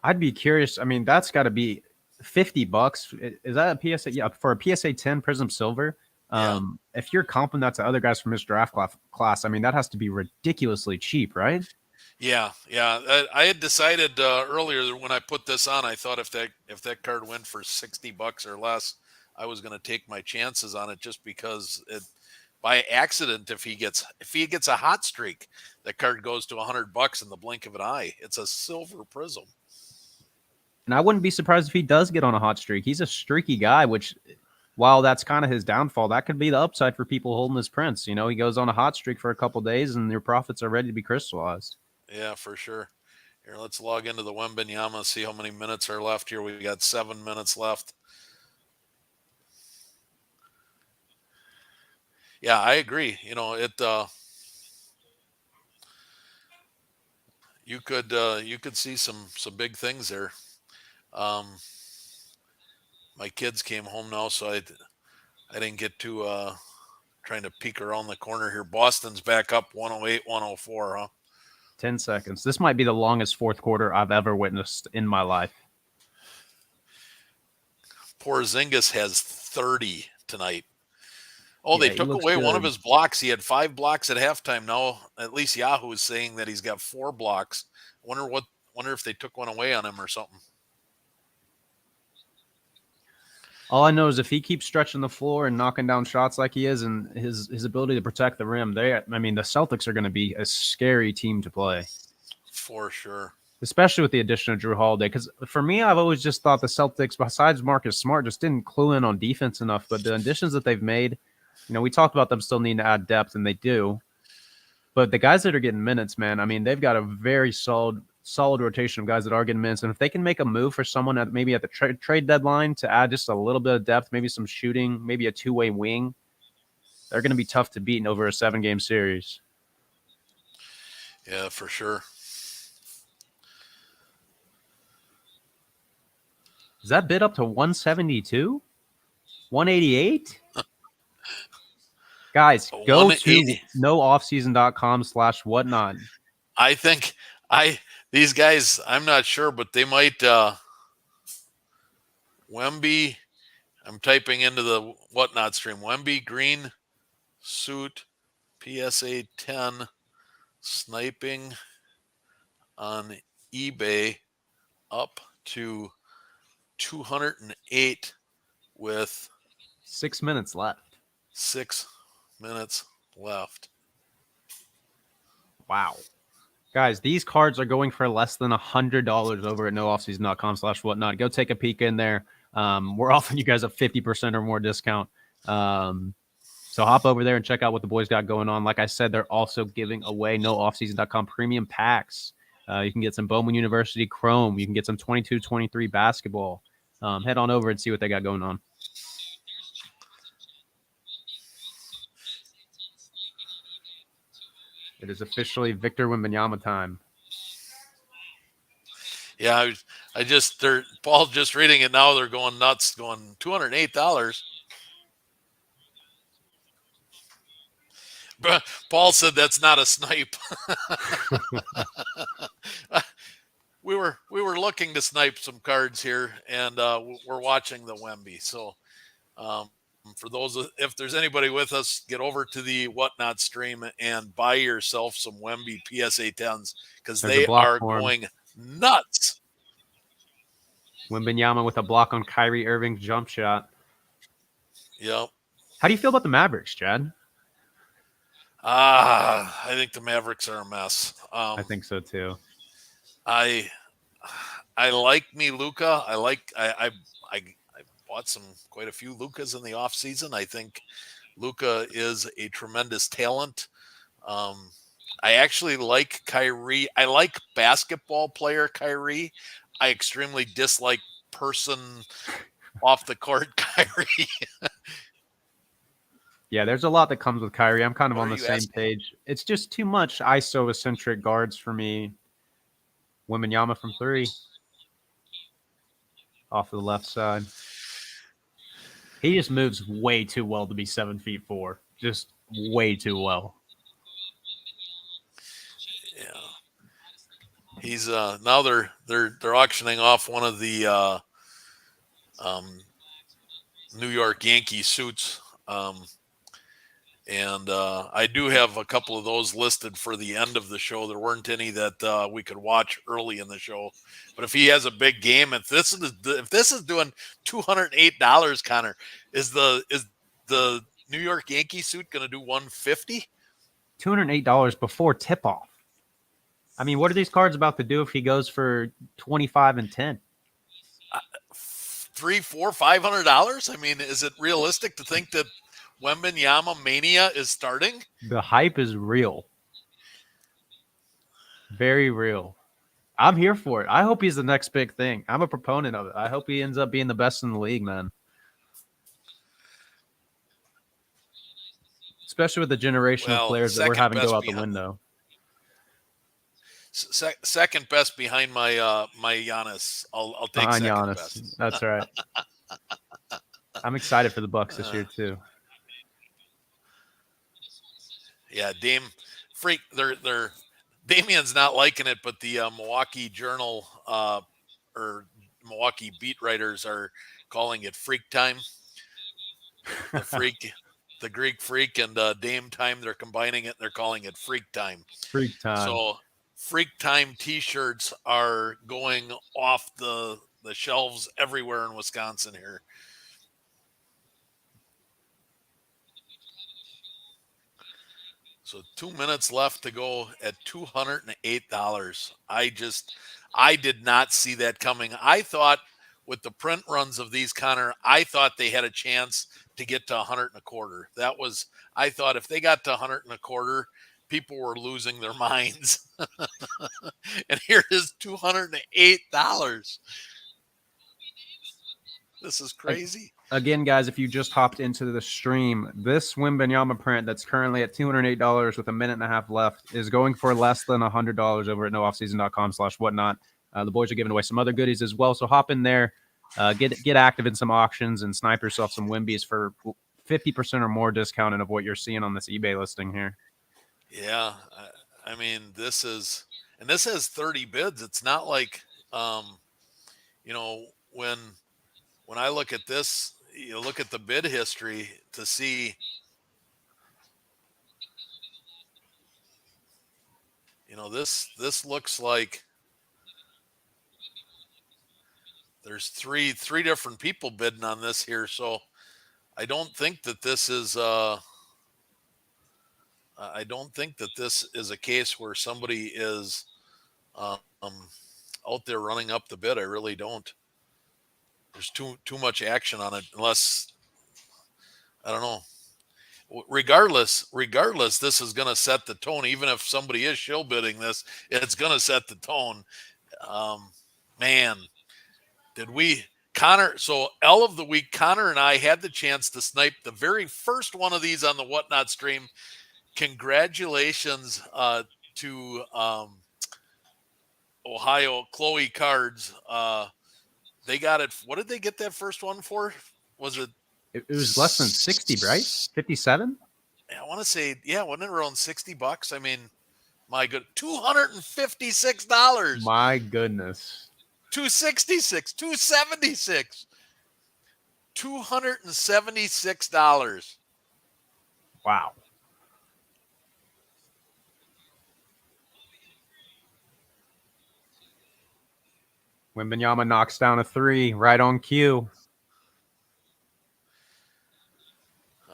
I'd be curious. I mean, that's got to be $50. Is that a PSA? Yeah, for a PSA 10 Prism Silver. Yeah. If you're comping that to other guys from his draft class, I mean, that has to be ridiculously cheap, right? Yeah. I had decided earlier that when I put this on, I thought if that card went for $60 or less, I was going to take my chances on it, just because by accident, if he gets a hot streak, that card goes to $100 in the blink of an eye. It's a silver Prism. And I wouldn't be surprised if he does get on a hot streak. He's a streaky guy, which, while that's kind of his downfall, that could be the upside for people holding his prints. You know, he goes on a hot streak for a couple days and your profits are ready to be crystallized. Yeah, for sure. Here, let's log into the Wembanyama, see how many minutes are left here. We got 7 minutes left. Yeah, I agree. You know, you could see some big things there. My kids came home now, so I didn't get to trying to peek around the corner here. Boston's back up 108-104, huh? 10 seconds. This might be the longest fourth quarter I've ever witnessed in my life. Porzingis has 30 tonight. Oh, Yeah, they he took looks away one of good. his blocks. He had 5 blocks at halftime. Now, at least Yahoo is saying that he's got 4 blocks. Wonder if they took one away on him or something. All I know is if he keeps stretching the floor and knocking down shots like he is, and his ability to protect the rim, the Celtics are going to be a scary team to play. For sure. Especially with the addition of Drew Holiday. Because for me, I've always just thought the Celtics, besides Marcus Smart, just didn't clue in on defense enough. But the additions that they've made, you know, we talked about them still needing to add depth, and they do. But the guys that are getting minutes, man, I mean, they've got a very solid rotation of guys that are getting minutes. And if they can make a move for someone at maybe at the trade deadline to add just a little bit of depth, maybe some shooting, maybe a two-way wing, they're going to be tough to beat in over a 7-game series. Yeah, for sure. Is that bid up to 172? 188? Guys, go to nooffseason.com/whatnot. I think these guys, I'm not sure, but they might Wemby, I'm typing into the WhatNot stream. Wemby green suit PSA 10 sniping on eBay up to 208 with 6 minutes left. 6 minutes left. Wow. Guys, these cards are going for less than $100 over at nooffseason.com/whatnot. Go take a peek in there. We're offering you guys a 50% or more discount. So hop over there and check out what the boys got going on. Like I said, they're also giving away nooffseason.com premium packs. You can get some Bowman University Chrome. You can get some 22-23 basketball. Head on over and see what they got going on. It is officially Victor Wembanyama time. Yeah, Paul's just reading it now. They're going nuts, going $208. But Paul said that's not a snipe. we were looking to snipe some cards here, and we're watching the Wemby. So for those, if there's anybody with us, get over to the WhatNot stream and buy yourself some Wemby PSA 10s because There's a they block are for him. going nuts. Wembanyama with a block on Kyrie Irving's jump shot. Yep. How do you feel about the Mavericks, Chad? I think the Mavericks are a mess. I think so too. I like me Luka. I bought quite a few Lukas in the offseason. I think Luka is a tremendous talent. I actually like Kyrie. I like basketball player Kyrie. I extremely dislike person off the court Kyrie. Yeah, there's a lot that comes with Kyrie. I'm kind of What on are the you same asking? page. It's just too much ISO-centric guards for me. Wembanyama from 3. Off the left side. He just moves way too well to be 7'4". Just way too well. Yeah. He's now they're auctioning off one of the New York Yankee suits. And I do have a couple of those listed for the end of the show. There weren't any that we could watch early in the show, but if he has a big game, if this is doing $208, Connor, is the New York Yankee suit going to do $150? $208 before tip-off. I mean, what are these cards about to do if he goes for 25 and 10? $300, $400, $500? I mean, is it realistic to think that Wembanyama mania is starting? The hype is real. Very real. I'm here for it. I hope he's the next big thing. I'm a proponent of it. I hope he ends up being the best in the league, man. Especially with the generation of players that we're having go out the window. Second best behind my my Giannis. I'll take Behind second Giannis. best. That's right. I'm excited for the Bucks this year too. Yeah, Damian's not liking it, but the Milwaukee Journal or Milwaukee beat writers are calling it freak time. The freak, the Greek freak and Dame time, they're combining it. They're calling it freak time. Freak time. So freak time T-shirts are going off the shelves everywhere in Wisconsin here. So 2 minutes left to go at $208. I did not see that coming. I thought with the print runs of these, Connor, I thought they had a chance to get to 125. I thought if they got to 125, people were losing their minds. And here is $208. This is crazy. Again, guys, if you just hopped into the stream, this Wembanyama print that's currently at $208 with a minute and a half left is going for less than $100 over at nooffseason.com/whatnot. The boys are giving away some other goodies as well, so hop in there, get active in some auctions, and snipe yourself some Wembys for 50% or more discounted of what you're seeing on this eBay listing here. Yeah, I mean, this has 30 bids. It's not like, when I look at this, you look at the bid history to see, this looks like there's three different people bidding on this here. So I don't think that this is a case where somebody is out there running up the bid. I really don't. There's too much action on it, unless, I don't know. Regardless, this is going to set the tone. Even if somebody is shill bidding this, it's going to set the tone. Man, Connor? So L of the week, Connor and I had the chance to snipe the very first one of these on the WhatNot stream. Congratulations to Ohio Chloe Cards. They got it. What did they get that first one for? Was it? It was less than 60, right? 57? I want to say, yeah, wasn't it around $60? I mean, My good, $256. My goodness. 266, 276, $276. Wow. Wembanyama knocks down a 3 right on cue.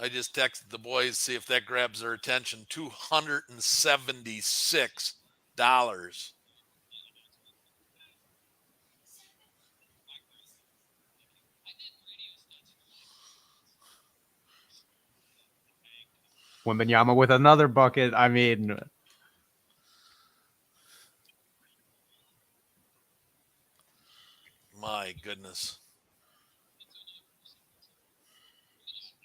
I just texted the boys, see if that grabs their attention. $276. Wembanyama with another bucket. I mean, My goodness.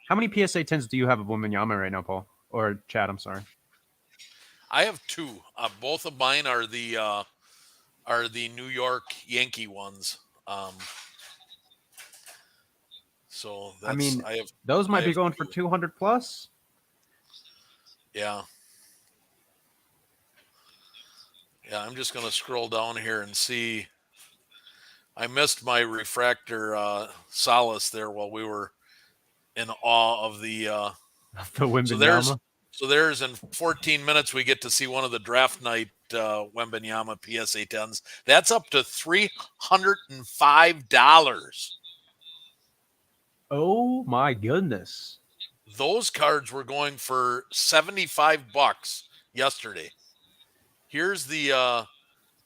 how many PSA 10s do you have of Wembanyama right now, Paul? Or Chad, I'm sorry. I have two. Both of mine are the New York Yankee ones. So that's, I mean, I have those might I be have going for two. 200 plus. Yeah. Yeah, I'm just going to scroll down here and see. I missed my refractor solace there while we were in awe of the The Wembanyama. so there's in 14 minutes we get to see one of the draft night Wembanyama PSA 10s. That's up to $305. Oh my goodness. Those cards were going for $75 yesterday. Here's the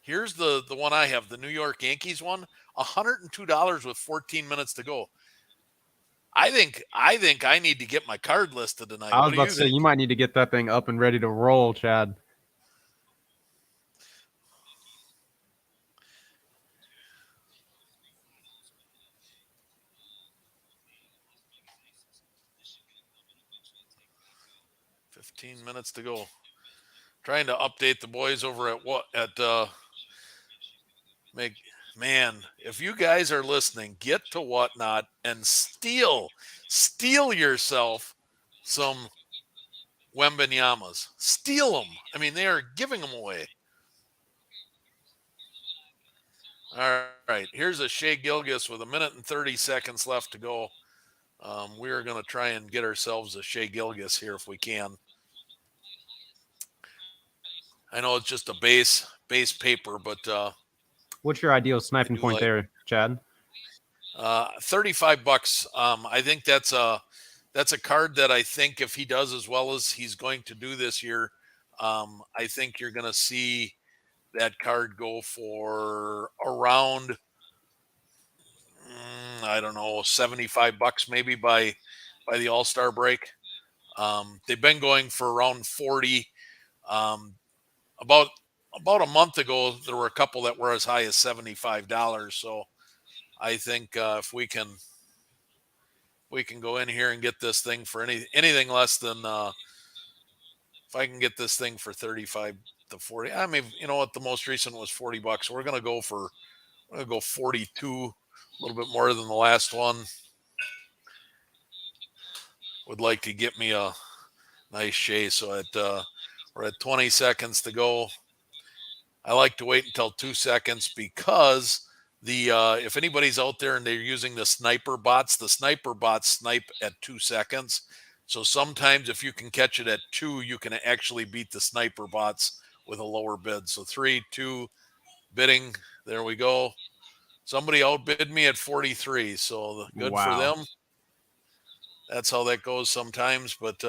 one I have, the New York Yankees one, $102 with 14 minutes to go. I think I need to get my card listed tonight. I was What do about you to say, think? you might need to get that thing up and ready to roll, Chad. $15 minutes to go. Trying to update the boys over at man, if you guys are listening, get to WhatNot and steal yourself some Wembanyamas. Steal them. I mean, they are giving them away. All right, here's a Shea Gilgeous with 1 minute and 30 seconds left to go. We are going to try and get ourselves a Shea Gilgeous here if we can. I know it's just a base paper, but What's your ideal sniping point there, Chad? $35. I think that's a card that I think if he does as well as he's going to do this year, I think you're going to see that card go for around, I don't know, $75 maybe by the All-Star break. They've been going for around 40. About a month ago, there were a couple that were as high as $75. So I think if we can go in here and get this thing for anything less than if I can get this thing for 35 to 40. I mean, you know what, the most recent was $40. We're going to go 42, a little bit more than the last one. Would like to get me a nice Shea. So we're at 20 seconds to go. I like to wait until 2 seconds because if anybody's out there and they're using the sniper bots snipe at 2 seconds. So sometimes if you can catch it at 2, you can actually beat the sniper bots with a lower bid. So 3, 2, bidding. There we go. Somebody outbid me at 43. So good for them. That's how that goes sometimes. But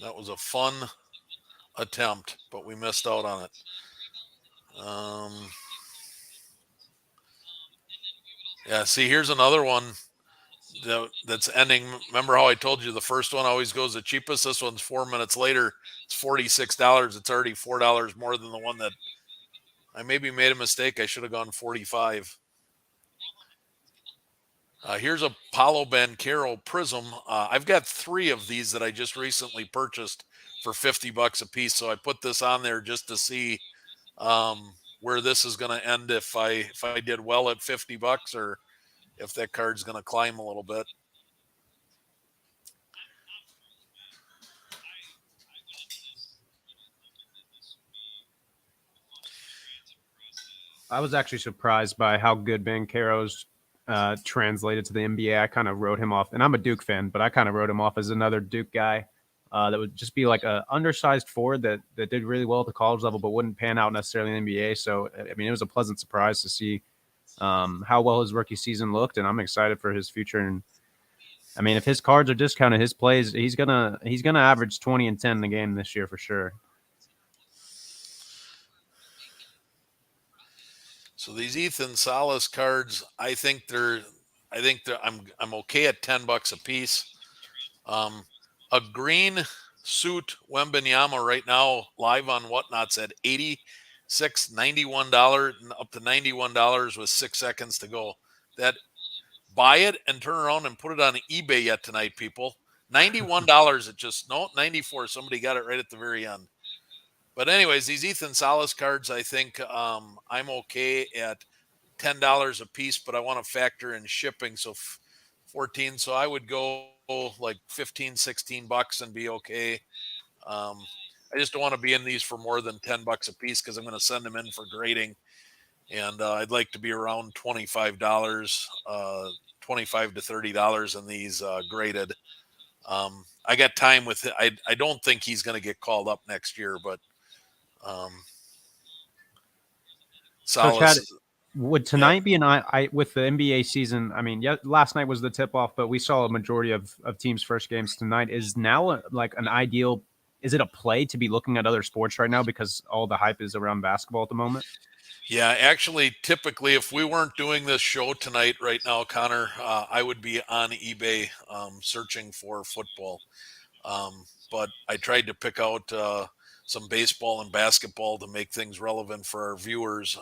that was a fun attempt, but we missed out on it. Yeah, see, here's another one that's ending. Remember how I told you the first one always goes the cheapest? This one's 4 minutes later. It's $46. It's already $4 more than the one that I maybe made a mistake. I should have gone 45. Here's a Paulo Banchero Prism. I've got 3 of these that I just recently purchased for $50 a piece. So I put this on there just to see where this is going to end if I did well at $50 or if that card's going to climb a little bit. I was actually surprised by how good Banchero's translated to the NBA. I kind of wrote him off, and I'm a Duke fan, but I kind of wrote him off as another Duke guy that would just be like a undersized forward that did really well at the college level, but wouldn't pan out necessarily in the NBA. So, I mean, it was a pleasant surprise to see how well his rookie season looked, and I'm excited for his future. And I mean, if his cards are discounted, his plays, he's gonna average 20 and 10 in the game this year for sure. So these Ethan Salas cards, I'm okay at $10 a piece. A green suit Wembanyama right now live on WhatNot's at $91 up to $91 with 6 seconds to go. That buy it and turn around and put it on eBay yet tonight, people. $91 at just no 94. Somebody got it right at the very end. But anyways, these Ethan Salas cards, I think I'm okay at $10 a piece, but I want to factor in shipping, so 14. So I would go like 15, $16 and be okay. I just don't want to be in these for more than $10 a piece because I'm going to send them in for grading, and I'd like to be around $25, $25 to $30 in these graded. I got time with it. I don't think he's going to get called up next year, but So, Chad, Salas. would tonight be I with the NBA season? I mean, yeah, last night was the tip off, but we saw a majority of teams' first games tonight. Is now like an ideal? Is it a play to be looking at other sports right now because all the hype is around basketball at the moment? Yeah, actually, typically, if we weren't doing this show tonight, right now, Connor, I would be on eBay searching for football. But I tried to pick out some baseball and basketball to make things relevant for our viewers.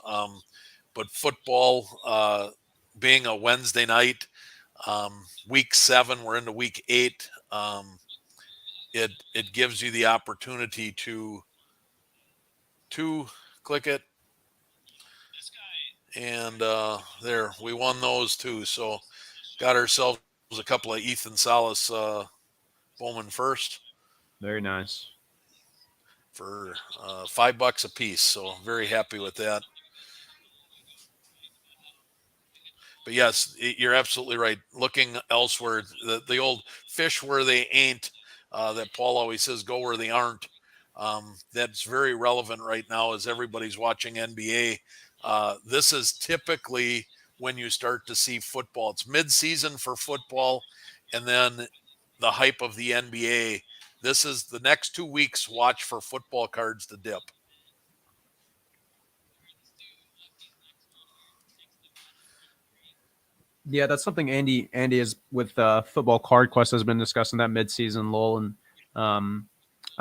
But football, being a Wednesday night, week 7, we're into week 8. It gives you the opportunity to click it. And there, we won those too. So got ourselves a couple of Ethan Salas Bowman first. Very nice. For $5 a piece. So very happy with that. But yes, you're absolutely right. Looking elsewhere, the old fish where they ain't that Paul always says, go where they aren't. That's very relevant right now as everybody's watching NBA. This is typically when you start to see football. It's mid-season for football, and then the hype of the NBA. This is the next 2 weeks. Watch for football cards to dip. Yeah, that's something Andy is with Football Card Quest has been discussing that midseason lull, and I'm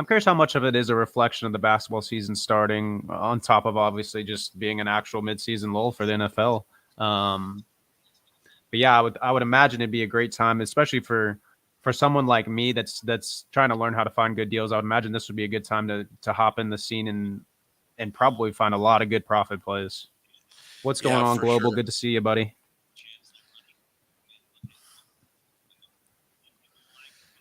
curious how much of it is a reflection of the basketball season starting, on top of obviously just being an actual midseason lull for the NFL. But yeah, I would imagine it'd be a great time, especially for someone like me that's trying to learn how to find good deals. I would imagine this would be a good time to hop in the scene and probably find a lot of good profit plays. What's going on, Global? Sure. Good to see you, buddy.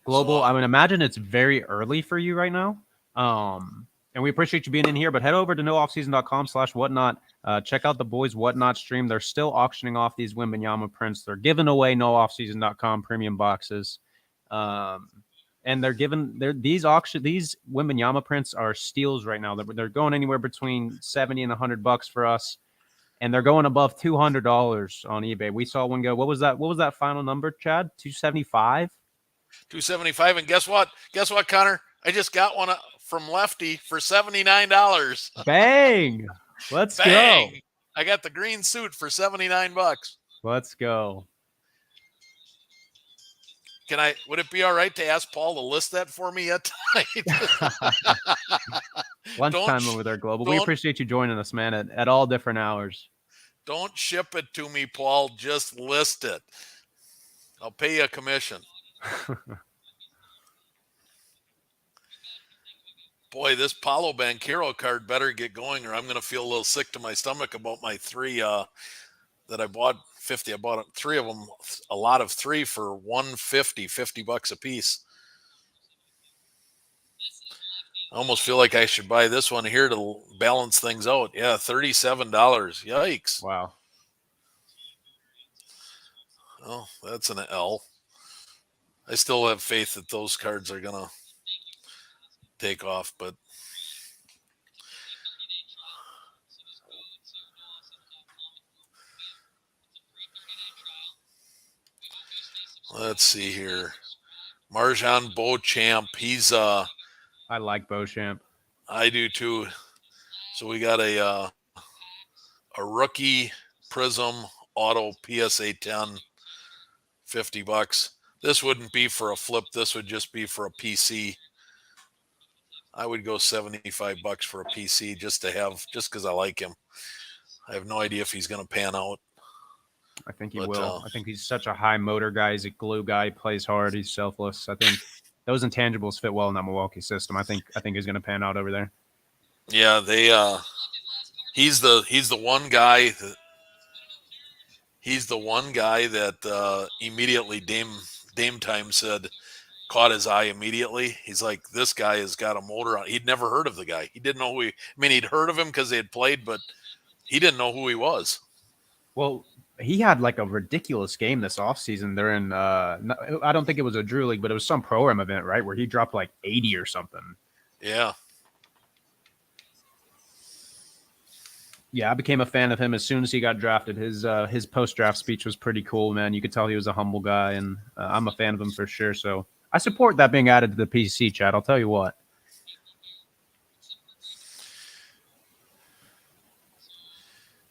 Global, I would imagine it's very early for you right now. And we appreciate you being in here, but head over to nooffseason.com/whatnot. Check out the boys' WhatNot stream. They're still auctioning off these Wembanyama prints. They're giving away nooffseason.com premium boxes. And they're these Wembanyama prints are steals right now. They're going anywhere between $70 and $100 for us. And they're going above $200 on eBay. We saw one go. What was that final number, Chad? 275? 275, and guess what, Connor? I just got one from Lefty for $79. Bang! Let's go. I got the green suit for $79. Let's go. Would it be all right to ask Paul to list that for me yet tonight? Lunchtime over there, Global. We appreciate you joining us, man, at all different hours. Don't ship it to me, Paul. Just list it. I'll pay you a commission. Boy, this Paolo Banchero card better get going, or I'm going to feel a little sick to my stomach about my 3 that I bought 50. I bought 3 of them, a lot of 3 for $150, $50 a piece. I almost feel like I should buy this one here to balance things out. Yeah, $37. Yikes. Wow. Well, that's an L. I still have faith that those cards are going to take off, but let's see here. Marjan Beauchamp, he's I like Beauchamp. I do too. So we got a rookie Prism Auto PSA 10, $50. This wouldn't be for a flip. This would just be for a PC. I would go $75 for a PC just because I like him. I have no idea if he's going to pan out. I think he will. I think he's such a high motor guy. He's a glue guy. He plays hard. He's selfless. I think those intangibles fit well in that Milwaukee system. I think he's going to pan out over there. Yeah, he's the one guy that immediately Dame Time said caught his eye immediately. He's like, this guy has got a motor on. He'd never heard of the guy. He didn't know he'd heard of him because they had played, but he didn't know who he was. Well, he had like a ridiculous game this offseason. They're in, I don't think it was a Drew League, but it was some program event, right, where he dropped like 80 or something. Yeah. Yeah, I became a fan of him as soon as he got drafted. His post-draft speech was pretty cool, man. You could tell he was a humble guy, and I'm a fan of him for sure. So I support that being added to the PC chat. I'll tell you what.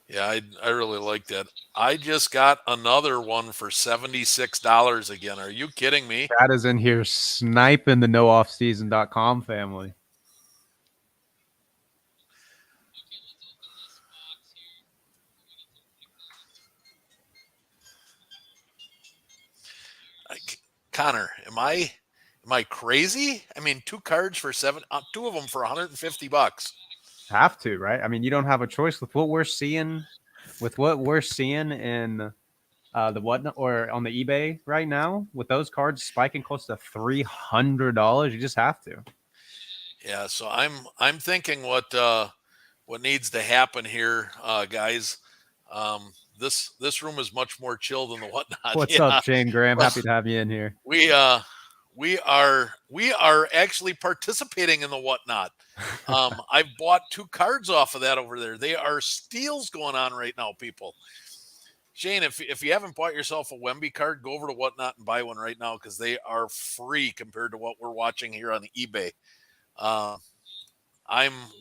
Yeah, I really like that. I just got another one for $76 again. Are you kidding me? That is in here sniping the nooffseason.com family. Connor, am I crazy? I mean, two cards for two of them for $150. Have to, right? I mean, you don't have a choice with what we're seeing in the WhatNot or on the eBay right now with those cards spiking close to $300. You just have to. Yeah, so I'm thinking what needs to happen here, guys. This room is much more chill than the WhatNot. What's up, Shane Graham? Happy to have you in here. We are actually participating in the WhatNot. I've bought two cards off of that over there. They are steals going on right now, people. Shane, if you haven't bought yourself a Wemby card, go over to WhatNot and buy one right now because they are free compared to what we're watching here on eBay.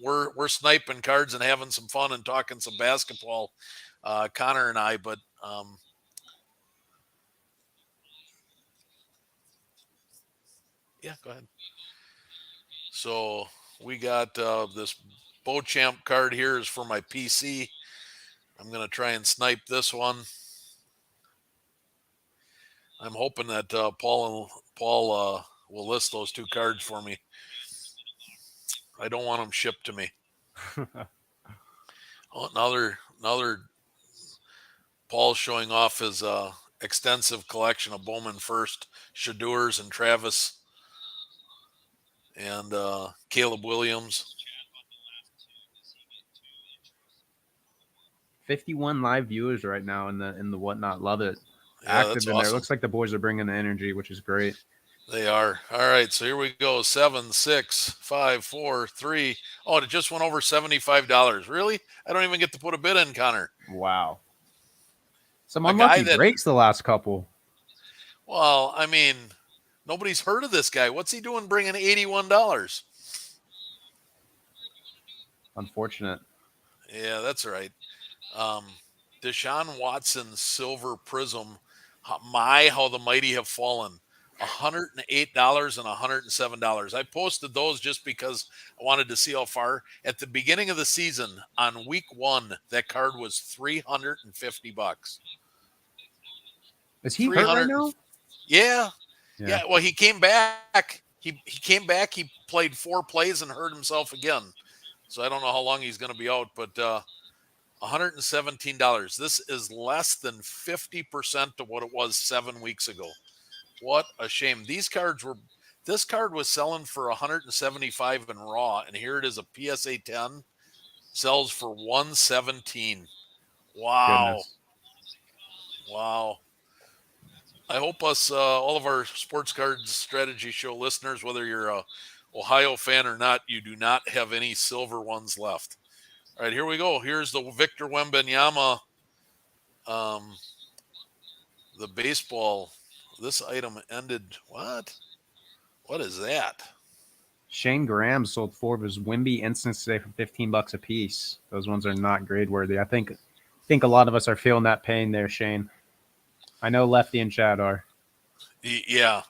We're sniping cards and having some fun and talking some basketball, Connor and I, but yeah, go ahead. So we got this Beauchamp card here is for my PC. I'm going to try and snipe this one. I'm hoping that Paul will list those two cards for me. I don't want them shipped to me. Another Paul's showing off his extensive collection of Bowman First, Shadurs and Travis and Caleb Williams. 51 live viewers right now in the WhatNot. Love it. Yeah, Active that's in awesome. there. Looks like the boys are bringing the energy, which is great. They are. All right, so here we go. 7, 6, 5, 4, 3. Oh, it just went over $75. Really? I don't even get to put a bid in, Connor. Wow. Some A unlucky guy that- breaks the last couple. Well, I mean, nobody's heard of this guy. What's he doing bringing $81? Unfortunate. Yeah, that's right. Deshaun Watson Silver Prism. How the mighty have fallen. $108 and $107. I posted those just because I wanted to see how far. At the beginning of the season, on week 1, that card was $350. Is he hurt right now? Yeah. Well, he came back. He came back. He played 4 plays and hurt himself again. So I don't know how long he's going to be out, but $117. This is less than 50% of what it was 7 weeks ago. What a shame. These cards were This card was selling for 175 in raw, and here it is, a PSA 10, sells for 117. Wow. Goodness. Wow. I hope all of our Sports Cards Strategy Show listeners, whether you're a Ohio fan or not, you do not have any silver ones left. All right, here we go. Here's the Victor Wembanyama, the baseball. This item ended. What? What is that? Shane Graham sold 4 of his Wemby instants today for $15 a piece. Those ones are not grade worthy. I think a lot of us are feeling that pain there, Shane. I know Lefty and Chad are. Yeah,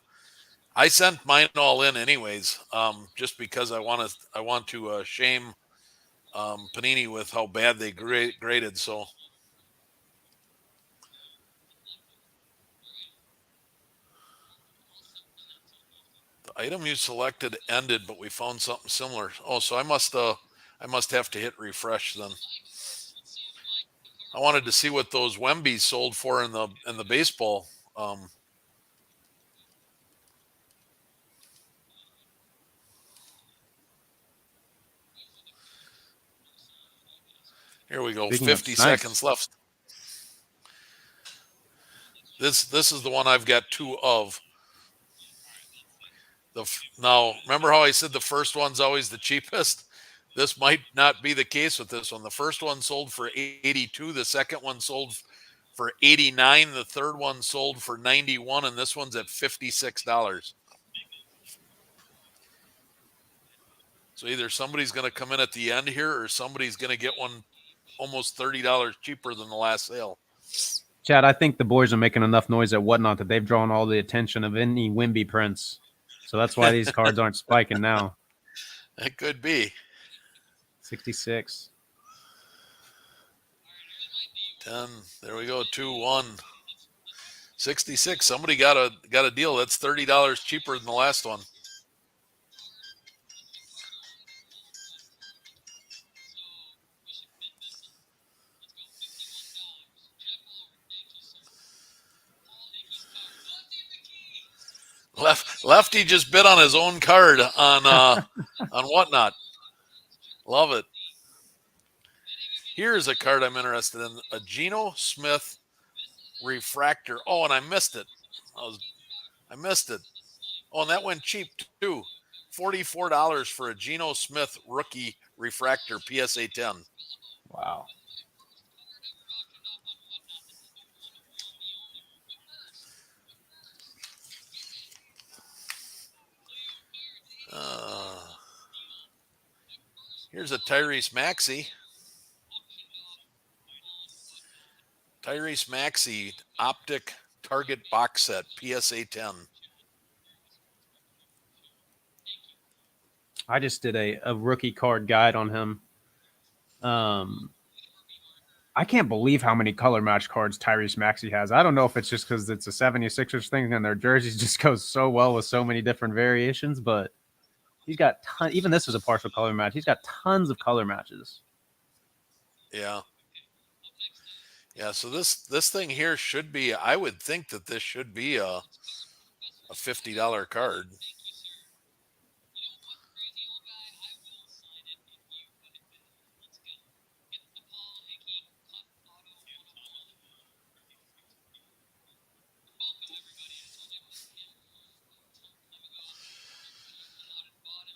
I sent mine all in anyways, just because I want to shame Panini with how bad they graded. So the item you selected ended, but we found something similar. Oh, so I must have to hit refresh then. I wanted to see what those Wembys sold for in the baseball. Here we go. Speaking 50 of, nice. seconds left. This is the one I've got 2 of. Now, remember how I said the first one's always the cheapest? This might not be the case with this one. The first one sold for 82. The second one sold for 89. The third one sold for 91, and this one's at $56. So either somebody's going to come in at the end here, or somebody's going to get one almost $30 cheaper than the last sale. Chad, I think the boys are making enough noise at Whatnot that they've drawn all the attention of any Wemby prints. So that's why these cards aren't spiking now. It could be. 66. 10. There we go. 2-1. 66. Somebody got a deal. That's $30 cheaper than the last one. Lefty just bid on his own card on WhatNot. Love it. Here's a card I'm interested in: a Geno Smith refractor. Oh, and I missed it. I missed it. Oh, and that went cheap too. $44 for a Geno Smith rookie refractor PSA 10. Wow. Here's a Tyrese Maxey. Tyrese Maxey optic target box set PSA 10. I just did a rookie card guide on him. I can't believe how many color match cards Tyrese Maxey has. I don't know if it's just because it's a 76ers thing and their jerseys just goes so well with so many different variations, but he's got even this is a partial color match. He's got tons of color matches. Yeah. Yeah, so this thing here should be, I would think that this should be a $50 card.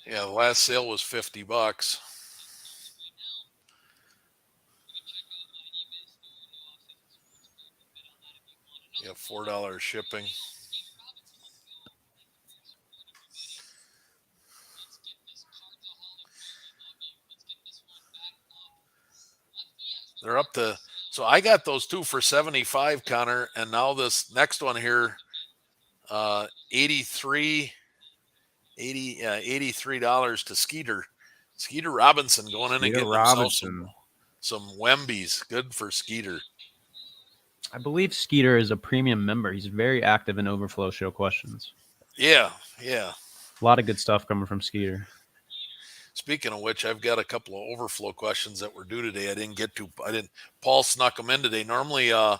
Yeah, the last sale was $50. Yeah, $4 shipping. They're up to, so I got those 2 for 75, Connor, and now this next one here, $83 to Skeeter Robinson going in and getting himself some Wembys. Good for Skeeter. I believe Skeeter is a premium member. He's very active in Overflow Show questions. Yeah. A lot of good stuff coming from Skeeter. Speaking of which, I've got a couple of Overflow questions that were due today. Paul snuck them in today. Normally I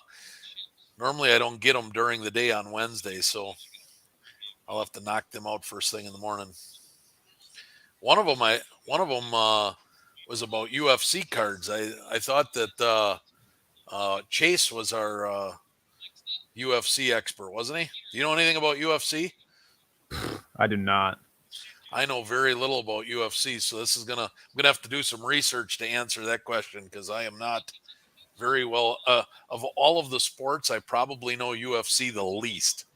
don't get them during the day on Wednesday. So I'll have to knock them out first thing in the morning. One of them was about UFC cards. I thought that Chase was our UFC expert, wasn't he? Do you know anything about UFC? I do not. I know very little about UFC, so I'm gonna have to do some research to answer that question because I am not very well. Of all of the sports, I probably know UFC the least.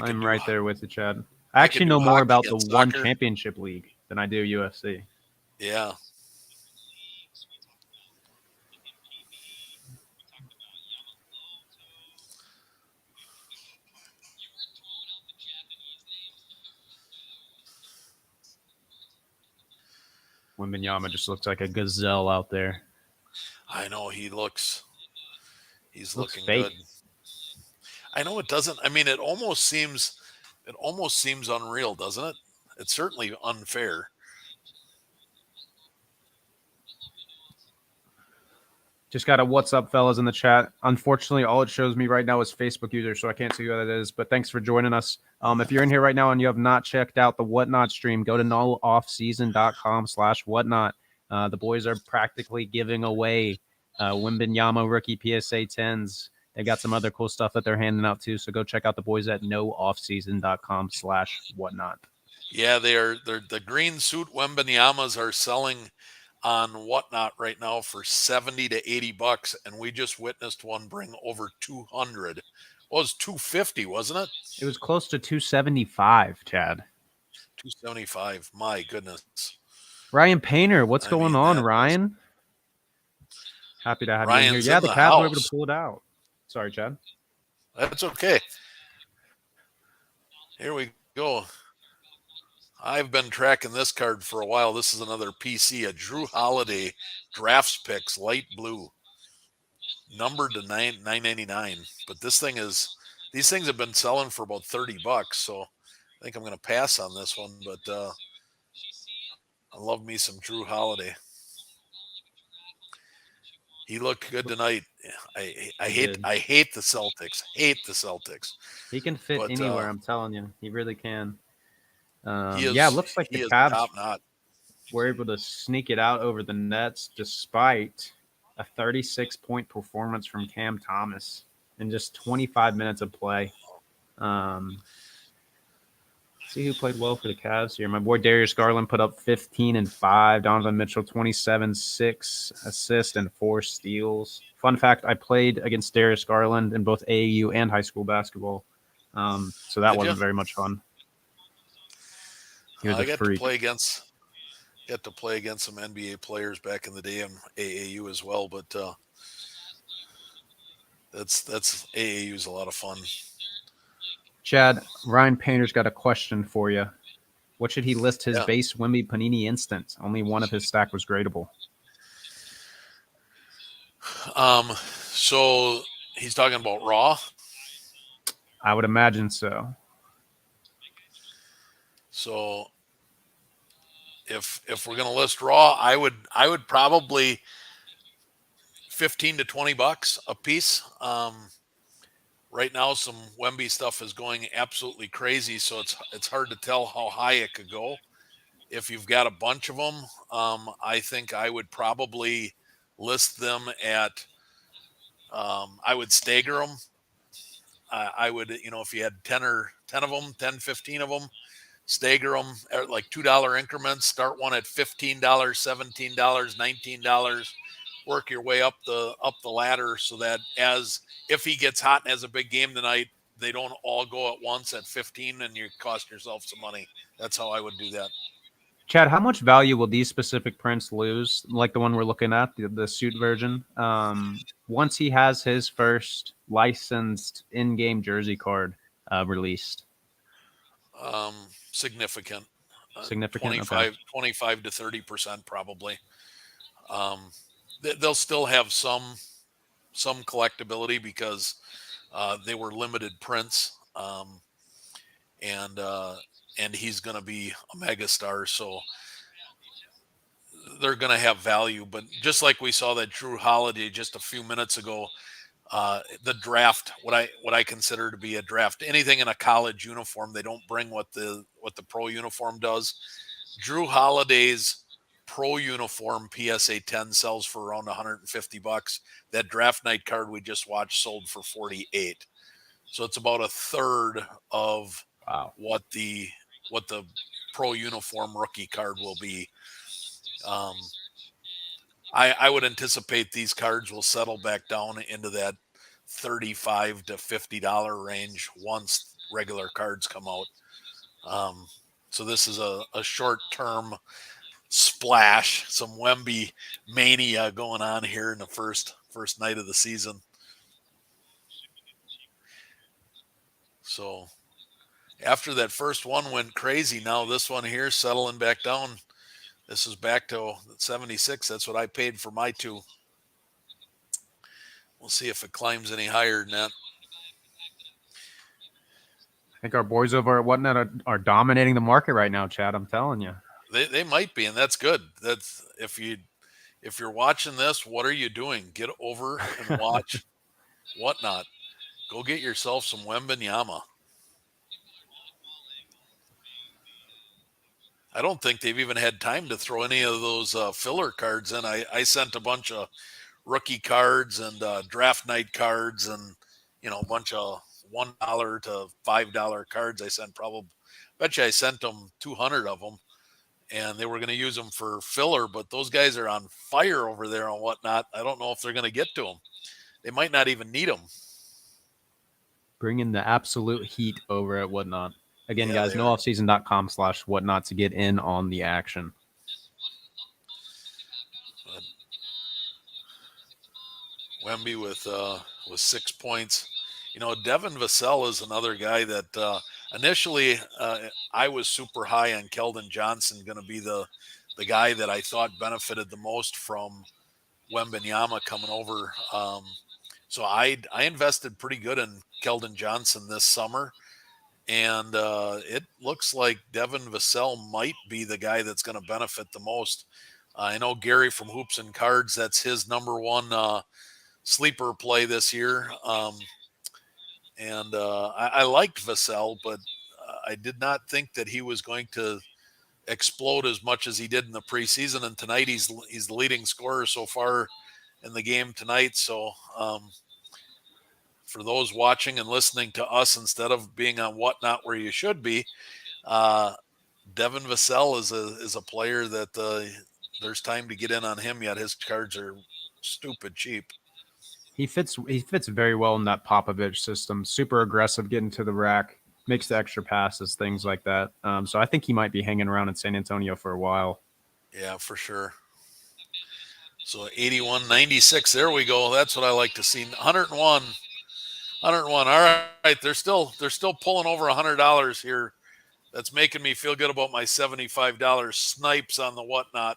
I'm right there with you, Chad. I actually know more about the One Championship League than I do UFC. Yeah. Wembanyama just looks like a gazelle out there. I know he's looking fake. good. I know it doesn't. I mean, it almost seems unreal, doesn't it? It's certainly unfair. Just got a what's up, fellas, in the chat. Unfortunately, all it shows me right now is Facebook user, so I can't see who that is. But thanks for joining us. If you're in here right now and you have not checked out the WhatNot stream, go to nolloffseason.com/whatnot. The boys are practically giving away Wembanyama rookie PSA 10s. They got some other cool stuff that they're handing out too. So go check out the boys at nooffseason.com/whatnot. Yeah, they're the green suit Wembanyamas are selling on WhatNot right now for $70 to $80, and we just witnessed one bring over 200. Well, it was 250, wasn't it? It was close to 275, Chad. 275. My goodness. Ryan Painter, what's going on, Ryan? Happy to have you in here. Yeah, the Cavs were able to pull it out. Sorry, Chad. That's okay. Here we go. I've been tracking this card for a while. This is another PC, a Drew Holiday drafts picks, light blue, numbered to $9.99. But these things have been selling for about $30, so I think I'm going to pass on this one. But I love me some Drew Holiday. He looked good tonight. I hate the Celtics. He can fit anywhere. I'm telling you, he really can. It looks like the Cavs were able to sneak it out over the Nets despite a 36-point performance from Cam Thomas in just 25 minutes of play. See who played well for the Cavs here. My boy Darius Garland put up 15 and 5. Donovan Mitchell 27, 6 assists and 4 steals. Fun fact: I played against Darius Garland in both AAU and high school basketball, so that wasn't very much fun. I got to play against some NBA players back in the day in AAU as well, but that's AAU is a lot of fun. Chad, Ryan Painter's got a question for you. What should he list his base Wemby Panini Instant? Only one of his stack was gradable. So he's talking about raw? I would imagine so. So if we're going to list raw, I would probably $15 to $20 a piece. Right now, some Wemby stuff is going absolutely crazy, so it's hard to tell how high it could go. If you've got a bunch of them, I think I would probably list them at. I would stagger them. I would, if you had 10 of them, 10, 15 of them, stagger them at like $2 increments. Start one at $15, $17, $19. Work your way up the ladder so that if he gets hot and has a big game tonight, they don't all go at once at 15 and you cost yourself some money. That's how I would do that. Chad, how much value will these specific prints lose, like the one we're looking at, the suit version, once he has his first licensed in-game jersey card released? Significant. 25 to 30% probably. They'll still have some collectability because they were limited prints, and he's going to be a megastar, so they're going to have value. But just like we saw that Drew Holiday just a few minutes ago, the draft, what I consider to be a draft. Anything in a college uniform, they don't bring what the pro uniform does. Drew Holiday's pro uniform PSA 10 sells for around $150. That draft night card we just watched sold for $48. So it's about a third of Wow. what the pro uniform rookie card will be. I would anticipate these cards will settle back down into that $35 to $50 range once regular cards come out. So this is a short-term splash, some Wemby mania going on here in the first night of the season. So after that first one went crazy, now this one here settling back down. This is back to 76. That's what I paid for my two. We'll see if it climbs any higher than that. I think our boys over at WhatNot are dominating the market right now, Chad. I'm telling you. They might be, and that's good. That's if you're watching this, what are you doing? Get over and watch WhatNot. Go get yourself some Wembanyama. I don't think they've even had time to throw any of those filler cards in. I sent a bunch of rookie cards and draft night cards and a bunch of $1 to $5 cards. I sent I sent them 200 of them, and they were going to use them for filler. But those guys are on fire over there on WhatNot. I don't know if they're going to get to them. They might not even need them. Bringing the absolute heat over at WhatNot. Again, Yeah, guys, nooffseason.com/whatnot to get in on the action. Wemby with 6 points. Devin Vassell is another guy that initially I was super high on Keldon Johnson, going to be the guy that I thought benefited the most from Wembanyama coming over. So I invested pretty good in Keldon Johnson this summer. And it looks like Devin Vassell might be the guy that's going to benefit the most. I know Gary from Hoops and Cards, that's his number one sleeper play this year. I liked Vassell, but I did not think that he was going to explode as much as he did in the preseason. And tonight he's the leading scorer so far in the game tonight. So for those watching and listening to us instead of being on WhatNot where you should be, Devin Vassell is a player that there's time to get in on him yet. His cards are stupid cheap. He fits very well in that Popovich system. Super aggressive, getting to the rack, makes the extra passes, things like that. So I think he might be hanging around in San Antonio for a while. Yeah, for sure. So 81-96. There we go. That's what I like to see. 101. All right. They're still pulling over $100 here. That's making me feel good about my $75 snipes on the WhatNot.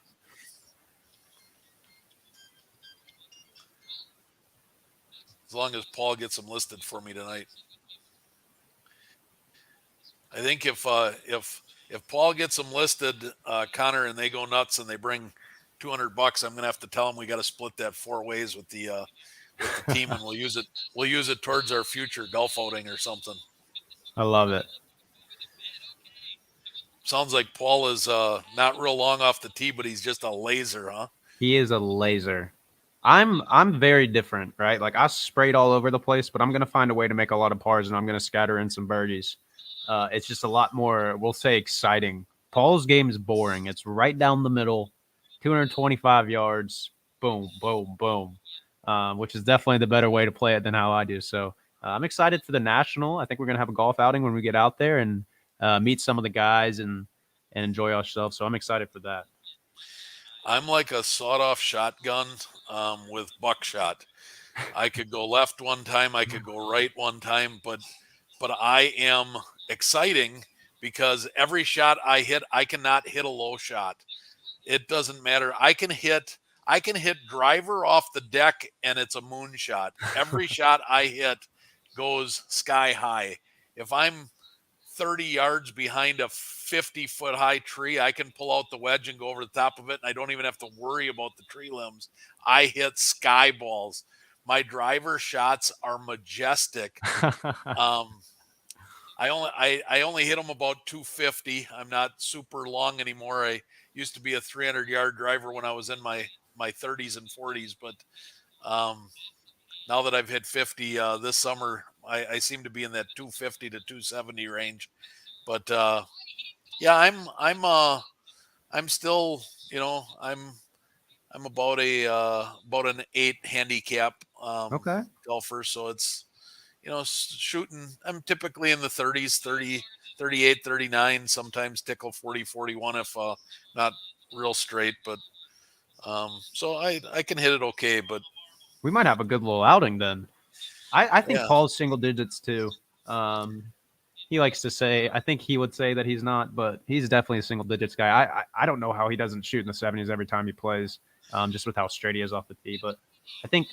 As long as Paul gets them listed for me tonight. I think if Paul gets them listed, Connor, and they go nuts and they bring $200, I'm gonna have to tell him we got to split that 4 ways with the team, and we'll use it towards our future golf outing or something. I love it. Sounds like Paul is not real long off the tee, but he's just a laser, huh? He is a laser. I'm very different, right? Like I sprayed all over the place, but I'm gonna find a way to make a lot of pars, and I'm gonna scatter in some birdies. It's just a lot more, we'll say, exciting. Paul's game is boring. It's right down the middle, 225 yards, boom, boom, boom, which is definitely the better way to play it than how I do. So I'm excited for the National. I think we're gonna have a golf outing when we get out there and meet some of the guys and enjoy ourselves. So I'm excited for that. I'm like a sawed-off shotgun with buckshot. I could go left one time, I could go right one time, but I am exciting because every shot I hit, I cannot hit a low shot. It doesn't matter. I can hit driver off the deck and it's a moonshot. Every shot I hit goes sky high. If I'm 30 yards behind a 50-foot high tree, I can pull out the wedge and go over the top of it, and I don't even have to worry about the tree limbs. I hit sky balls. my driver shots are majestic. I only hit them about 250. I'm not super long anymore. I used to be a 300-yard driver when I was in my 30s and 40s, but now that I've hit 50 this summer, I seem to be in that 250 to 270 range. But yeah, I'm still, I'm about an 8 handicap Okay. golfer, so it's shooting. I'm typically in the 30s, 30, 38, 39, sometimes tickle 40, 41 if not real straight, but so I can hit it okay, but We might have a good little outing then. I think yeah. Paul's single digits too. He likes to say, I think he would say that he's not, but he's definitely a single digits guy. I don't know how he doesn't shoot in the 70s every time he plays, just with how straight he is off the tee. But I think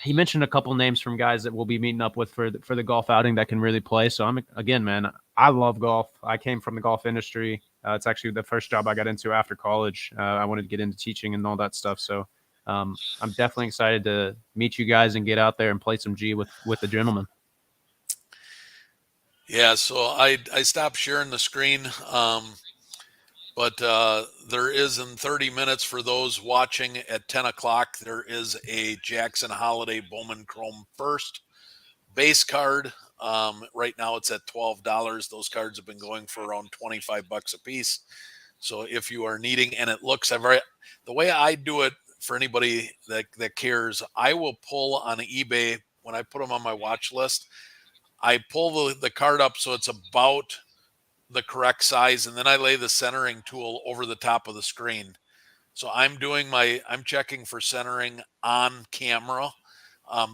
he mentioned a couple names from guys that we'll be meeting up with for the golf outing that can really play. So again, man, I love golf. I came from the golf industry. It's actually the first job I got into after college. I wanted to get into teaching and all that stuff. So I'm definitely excited to meet you guys and get out there and play some G with the gentlemen. Yeah, so I stopped sharing the screen, but there is in 30 minutes for those watching at 10 o'clock, there is a Jackson Holiday Bowman Chrome First base card. Right now it's at $12. Those cards have been going for around $25 a piece. So if you are needing, and it looks the way I do it for anybody that cares, I will pull on eBay when I put them on my watch list. I pull the card up so it's about the correct size, and then I lay the centering tool over the top of the screen. So I'm checking for centering on camera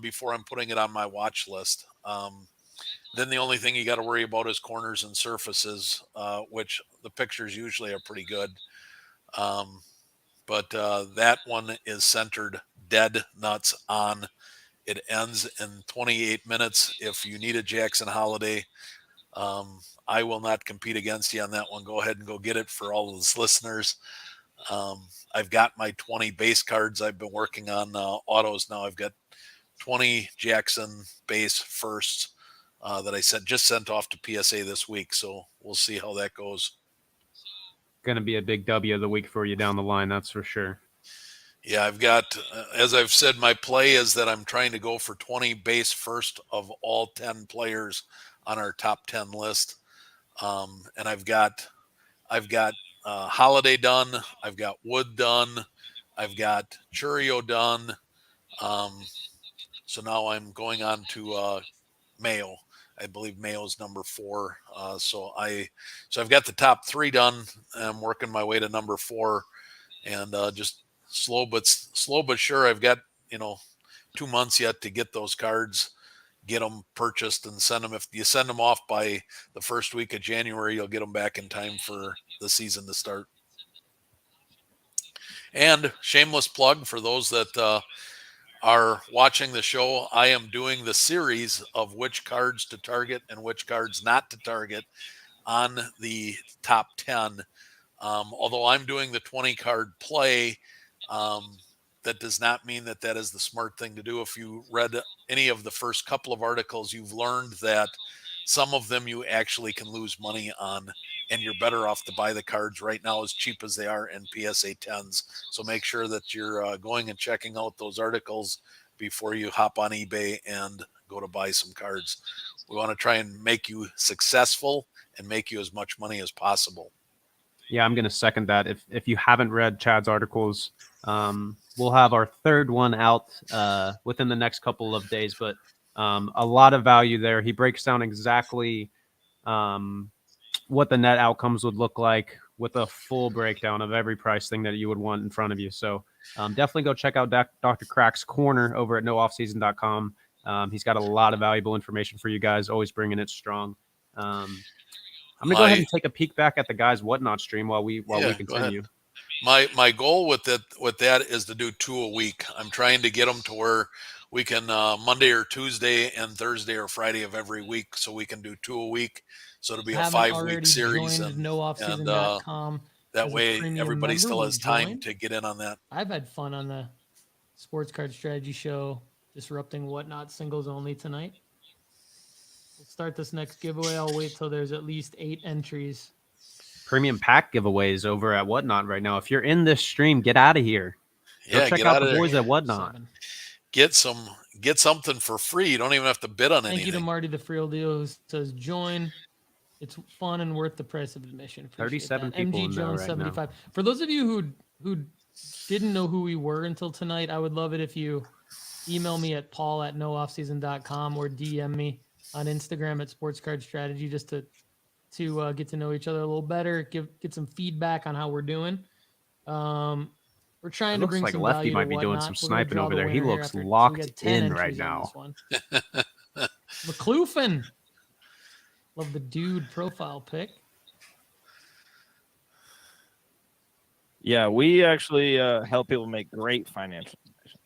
before I'm putting it on my watch list. Then the only thing you got to worry about is corners and surfaces, which the pictures usually are pretty good. But that one is centered dead nuts on. It ends in 28 minutes. If you need a Jackson Holiday, I will not compete against you on that one. Go ahead and go get it for all of those listeners. I've got my 20 base cards. I've been working on autos now. I've got 20 Jackson base firsts that I just sent off to PSA this week. So we'll see how that goes. Going to be a big W of the week for you down the line, that's for sure. Yeah, I've got, as I've said, my play is that I'm trying to go for 20 base first of all 10 players on our top 10 list. And I've got Holiday done. I've got Wood done. I've got Churio done. So now I'm going on to Mayo. I believe Mayo's number 4. So I've got the top 3 done. I'm working my way to number 4, and just slow but sure. I've got 2 months yet to get those cards, get them purchased, and send them. If you send them off by the first week of January, you'll get them back in time for the season to start. And shameless plug for those that are watching the show, I am doing the series of which cards to target and which cards not to target on the top 10. Although I'm doing the 20 card play, that does not mean that is the smart thing to do. If you read any of the first couple of articles, you've learned that some of them you actually can lose money on, and you're better off to buy the cards right now as cheap as they are in PSA 10s. So make sure that you're going and checking out those articles before you hop on eBay and go to buy some cards. We want to try and make you successful and make you as much money as possible. Yeah, I'm going to second that. If you haven't read Chad's articles, we'll have our third one out within the next couple of days, but a lot of value there. He breaks down exactly what the net outcomes would look like with a full breakdown of every price thing that you would want in front of you. So definitely go check out Dr. Crack's Corner over at nooffseason.com. He's got a lot of valuable information for you guys, always bringing it strong. I'm going to go ahead and take a peek back at the guys' WhatNot stream while we continue. My goal with that is to do 2 a week. I'm trying to get them to where we can Monday or Tuesday and Thursday or Friday of every week, so we can do 2 a week. So it'll be a 5-week series, and nooffseason.com. that way everybody still has time to get in on that. I've had fun on the Sports Card Strategy Show, disrupting Whatnot singles only tonight. We'll start this next giveaway. I'll wait till there's at least 8 entries. Premium pack giveaways over at WhatNot right now. If you're in this stream, get out of here. Go Yeah, check get out out the of there. boys at WhatNot. 7. Get something for free. You don't even have to bid on Thank you to anything. Marty the Friel Deal who says join. It's fun and worth the price of admission. Appreciate 37 that. people MG in there Jones right 75. For those of you who didn't know who we were until tonight, I would love it if you email me at paul@nooffseason.com or DM me on Instagram at Sports Card Strategy just to get to know each other a little better, get some feedback on how we're doing. We're trying It to looks bring like some Lefty value might to be doing Whatnot. some We're gonna sniping draw over the there. He winner here looks after- so we locked got 10 in right entries on now. this one. McLoufin. Love the dude profile pic. Yeah, we actually help people make great financial decisions.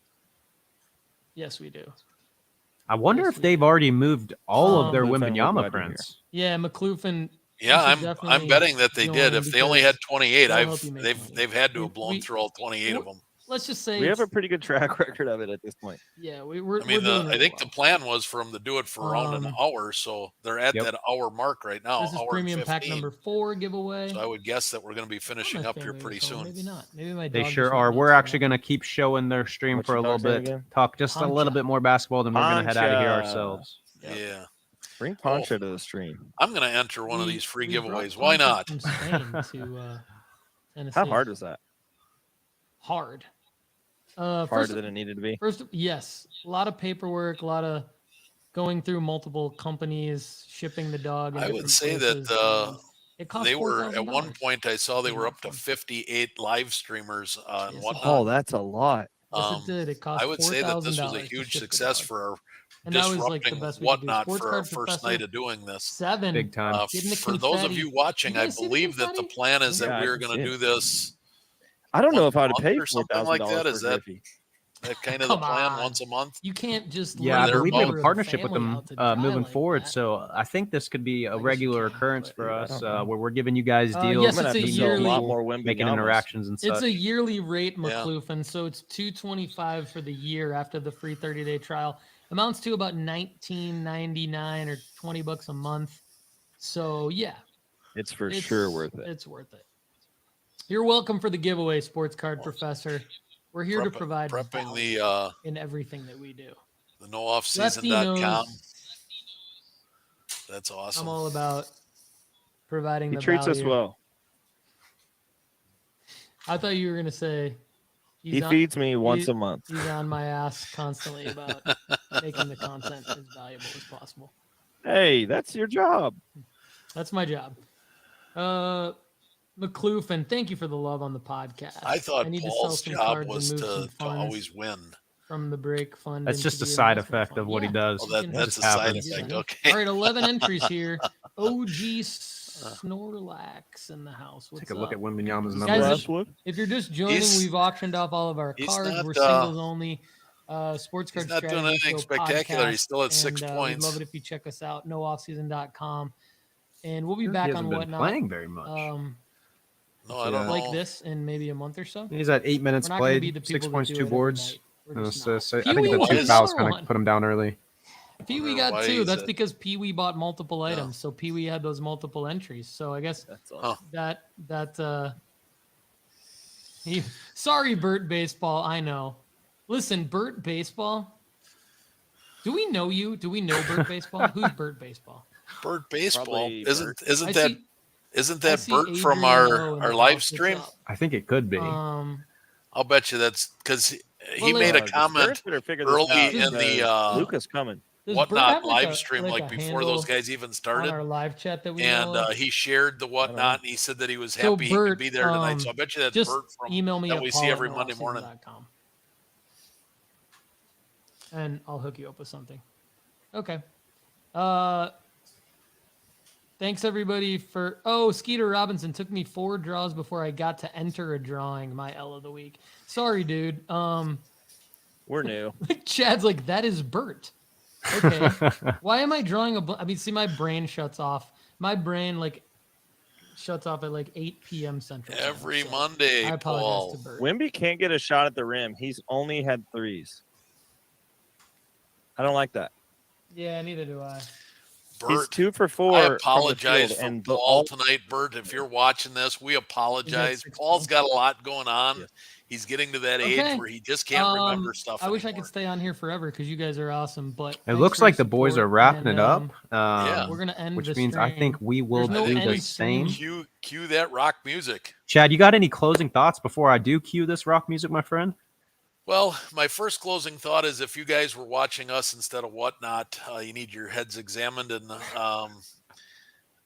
Yes, we do. I wonder Yes, if we they've do. already moved all of their Lufin, we're glad Wembanyama you're here. prints. Yeah, McLoufin. Yeah, you should I'm definitely betting that they did. join If they only had because 28, they'll help you make money. they've had to have We- blown through all 28 of them. Let's just say We have a it's- pretty good track record of it at this point. yeah, we're I mean, doing I really think well. the plan was for them to do it for around an hour, so they're at Yep. that hour mark right now. This is hour premium and pack 15. number 4 giveaway. So I would guess that we're going to be finishing up here pretty soon. Maybe not. Maybe my They dog sure just are. went We're nuts for actually that. going to keep showing their stream What's for a your little dog's name bit. again? Talk just a little Poncha. bit more basketball, then we're going to head out of here Poncha. ourselves. Yep. Yeah. Bring Poncha to the stream. I'm going to enter one of We- these free we brought giveaways. Why Poncha not? From Spain to Tennessee. How hard was that? Hard. Harder than it needed to be. First, yes, a lot of paperwork, a lot of going through multiple companies, shipping the dog. in I would different say places, that and it cost they were at one $4,000. point. I saw they Yeah, were up to fun. 58 live streamers and Yes, whatnot. Oh, that's a lot. Yes, it did. It cost I would say that this was a $4,000 to huge ship the success dog. for our And that was like the disrupting best we could do. whatnot Sports for our Card first Professor, night of doing this. 7. Big time. Getting the For those of confetti. you watching, You I guys see the believe that the confetti? plan is Yeah, that I we're can going see to it. do this I don't know once if I a would month pay or something like $4,000 that. for Is a that Griffey. kind of the Come plan on. once a month? You can't just Yeah, I leave believe we have member a of the partnership with family them out to dry moving like forward. that. So I think this could be a I guess you regular can, occurrence but for I us don't know. where we're giving you guys yes, deals, it's I'm gonna have a to meeting sell a yearly- lot people, more making Wembanyamas. interactions and such. It's a yearly rate, Yeah. McLoufin. So it's $225 for the year after the free 30-day trial. Amounts to about $19.99 or $20 a month. So yeah, It's for it's sure worth it. It's worth it. You're welcome for the giveaway, Sports Card Professor. We're here to provide prepping value the in everything that we do. nooffseason.com. Lefty knows That's I'm awesome. all about providing He the treats us value. well. I thought you were gonna say He feeds me once a month. He's on my ass constantly about making the content as valuable as possible. Hey, that's your job. That's my job. McLoufin, thank you for the love on the podcast. I thought need to sell Paul's some job cards was and move some to funds always win. from the break fund. That's into just a the side investment effect fund. of what he Yeah. does. Well, can- It that's just a side happens. effect. Yeah. Okay. All right, 11 entries here. OG Snorlax in the house. What's Take a look up? at Wembanyama's Guys, numbers. Last one. If you're just joining, He's- we've auctioned off all of our he's cards. not, We're singles only. Sports He's Card not doing Strategy anything Show spectacular. podcast, He's still at 6 and, points. We'd love it if you check us out, nooffseason.com. And we'll be He back hasn't on been WhatNot. playing very much. No, I don't know. Like this in maybe a month or so. He's at 8 minutes We're not gonna played, be the 6 people that points, do 2 it every boards. night. We're just not. I think Pee-wee the won 2 another fouls kind one. of put him down early. Pee Wee Wonder got why 2. he's That's at- because Pee Wee bought multiple Yeah. items. So Pee Wee had those multiple entries. So I guess That's awesome. sorry, Bert Baseball. I know. Listen, Bert Baseball. Do we know you? Do we know Bert Baseball? Who's Bert Baseball? Bert Baseball Probably isn't Bert. isn't I that see- isn't I that see Bert from Adrian Lowe in our the live house. stream? What's I think it could be. up? I'll bet you that's because he Well, made a like- comment Better figure this early out in the because Luca's coming. Does Bert whatnot have live a- stream, like like a before those handle guys even on started. our live chat that we And know of? he shared the know. whatnot, and he said that he was So happy he Bert, could be there tonight. So I bet you that's just Bert from email me that at we see every Monday morning. paul@nooffseason.com. And I'll hook you up with something. Okay. Thanks everybody for Skeeter Robinson took me 4 draws before I got to enter a drawing, my L of the week. Sorry, dude. We're new. Chad's like, that is Bert. Okay. Why am I drawing see, my brain shuts off. My brain shuts off at like 8 p.m. Central. Time, Every so Monday, I apologize Paul. to Bert. Wemby can't get a shot at the rim. He's only had threes. I don't like that. Yeah, neither do I. He's Bert, 2 for I 4 apologize from the for field, Paul and tonight, Bert. If you're watching this, we apologize. 6 Paul's points. got a lot going on. Yes. He's getting to that age Okay. where he just can't remember stuff I wish I anymore. could stay on here forever because you guys are awesome. But It thanks looks for your like the boys are support, wrapping and, it up. Yeah. we're gonna end which the means I think stream. we will There's no do the ending same. stream. Cue that rock music. Chad, you got any closing thoughts before I do cue this rock music, my friend? Well, my first closing thought is if you guys were watching us instead of Whatnot, you need your heads examined. And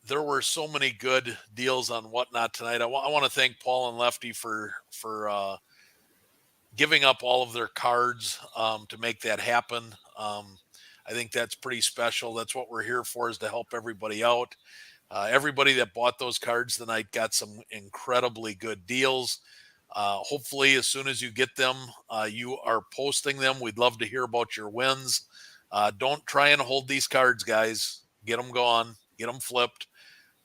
there were so many good deals on Whatnot tonight. I want to thank Paul and Lefty for giving up all of their cards to make that happen. I think that's pretty special. That's what we're here for, is to help everybody out. Everybody that bought those cards tonight got some incredibly good deals. Hopefully, as soon as you get them, you are posting them. We'd love to hear about your wins. Don't try and hold these cards, guys. Get them gone. Get them flipped.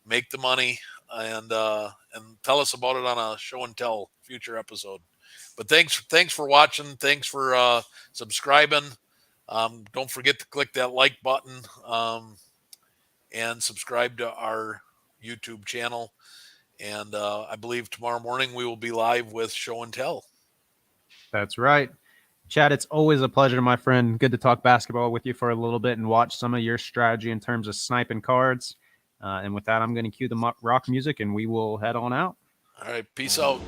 Make the money, and tell us about it on a show and tell future episode. But thanks for watching. Thanks for subscribing. Don't forget to click that like button and subscribe to our YouTube channel. And I believe tomorrow morning we will be live with show and tell. That's right. Chad, it's always a pleasure, my friend. Good to talk basketball with you for a little bit and watch some of your strategy in terms of sniping cards. And with that, I'm going to cue the rock music and we will head on out. All right. Peace out.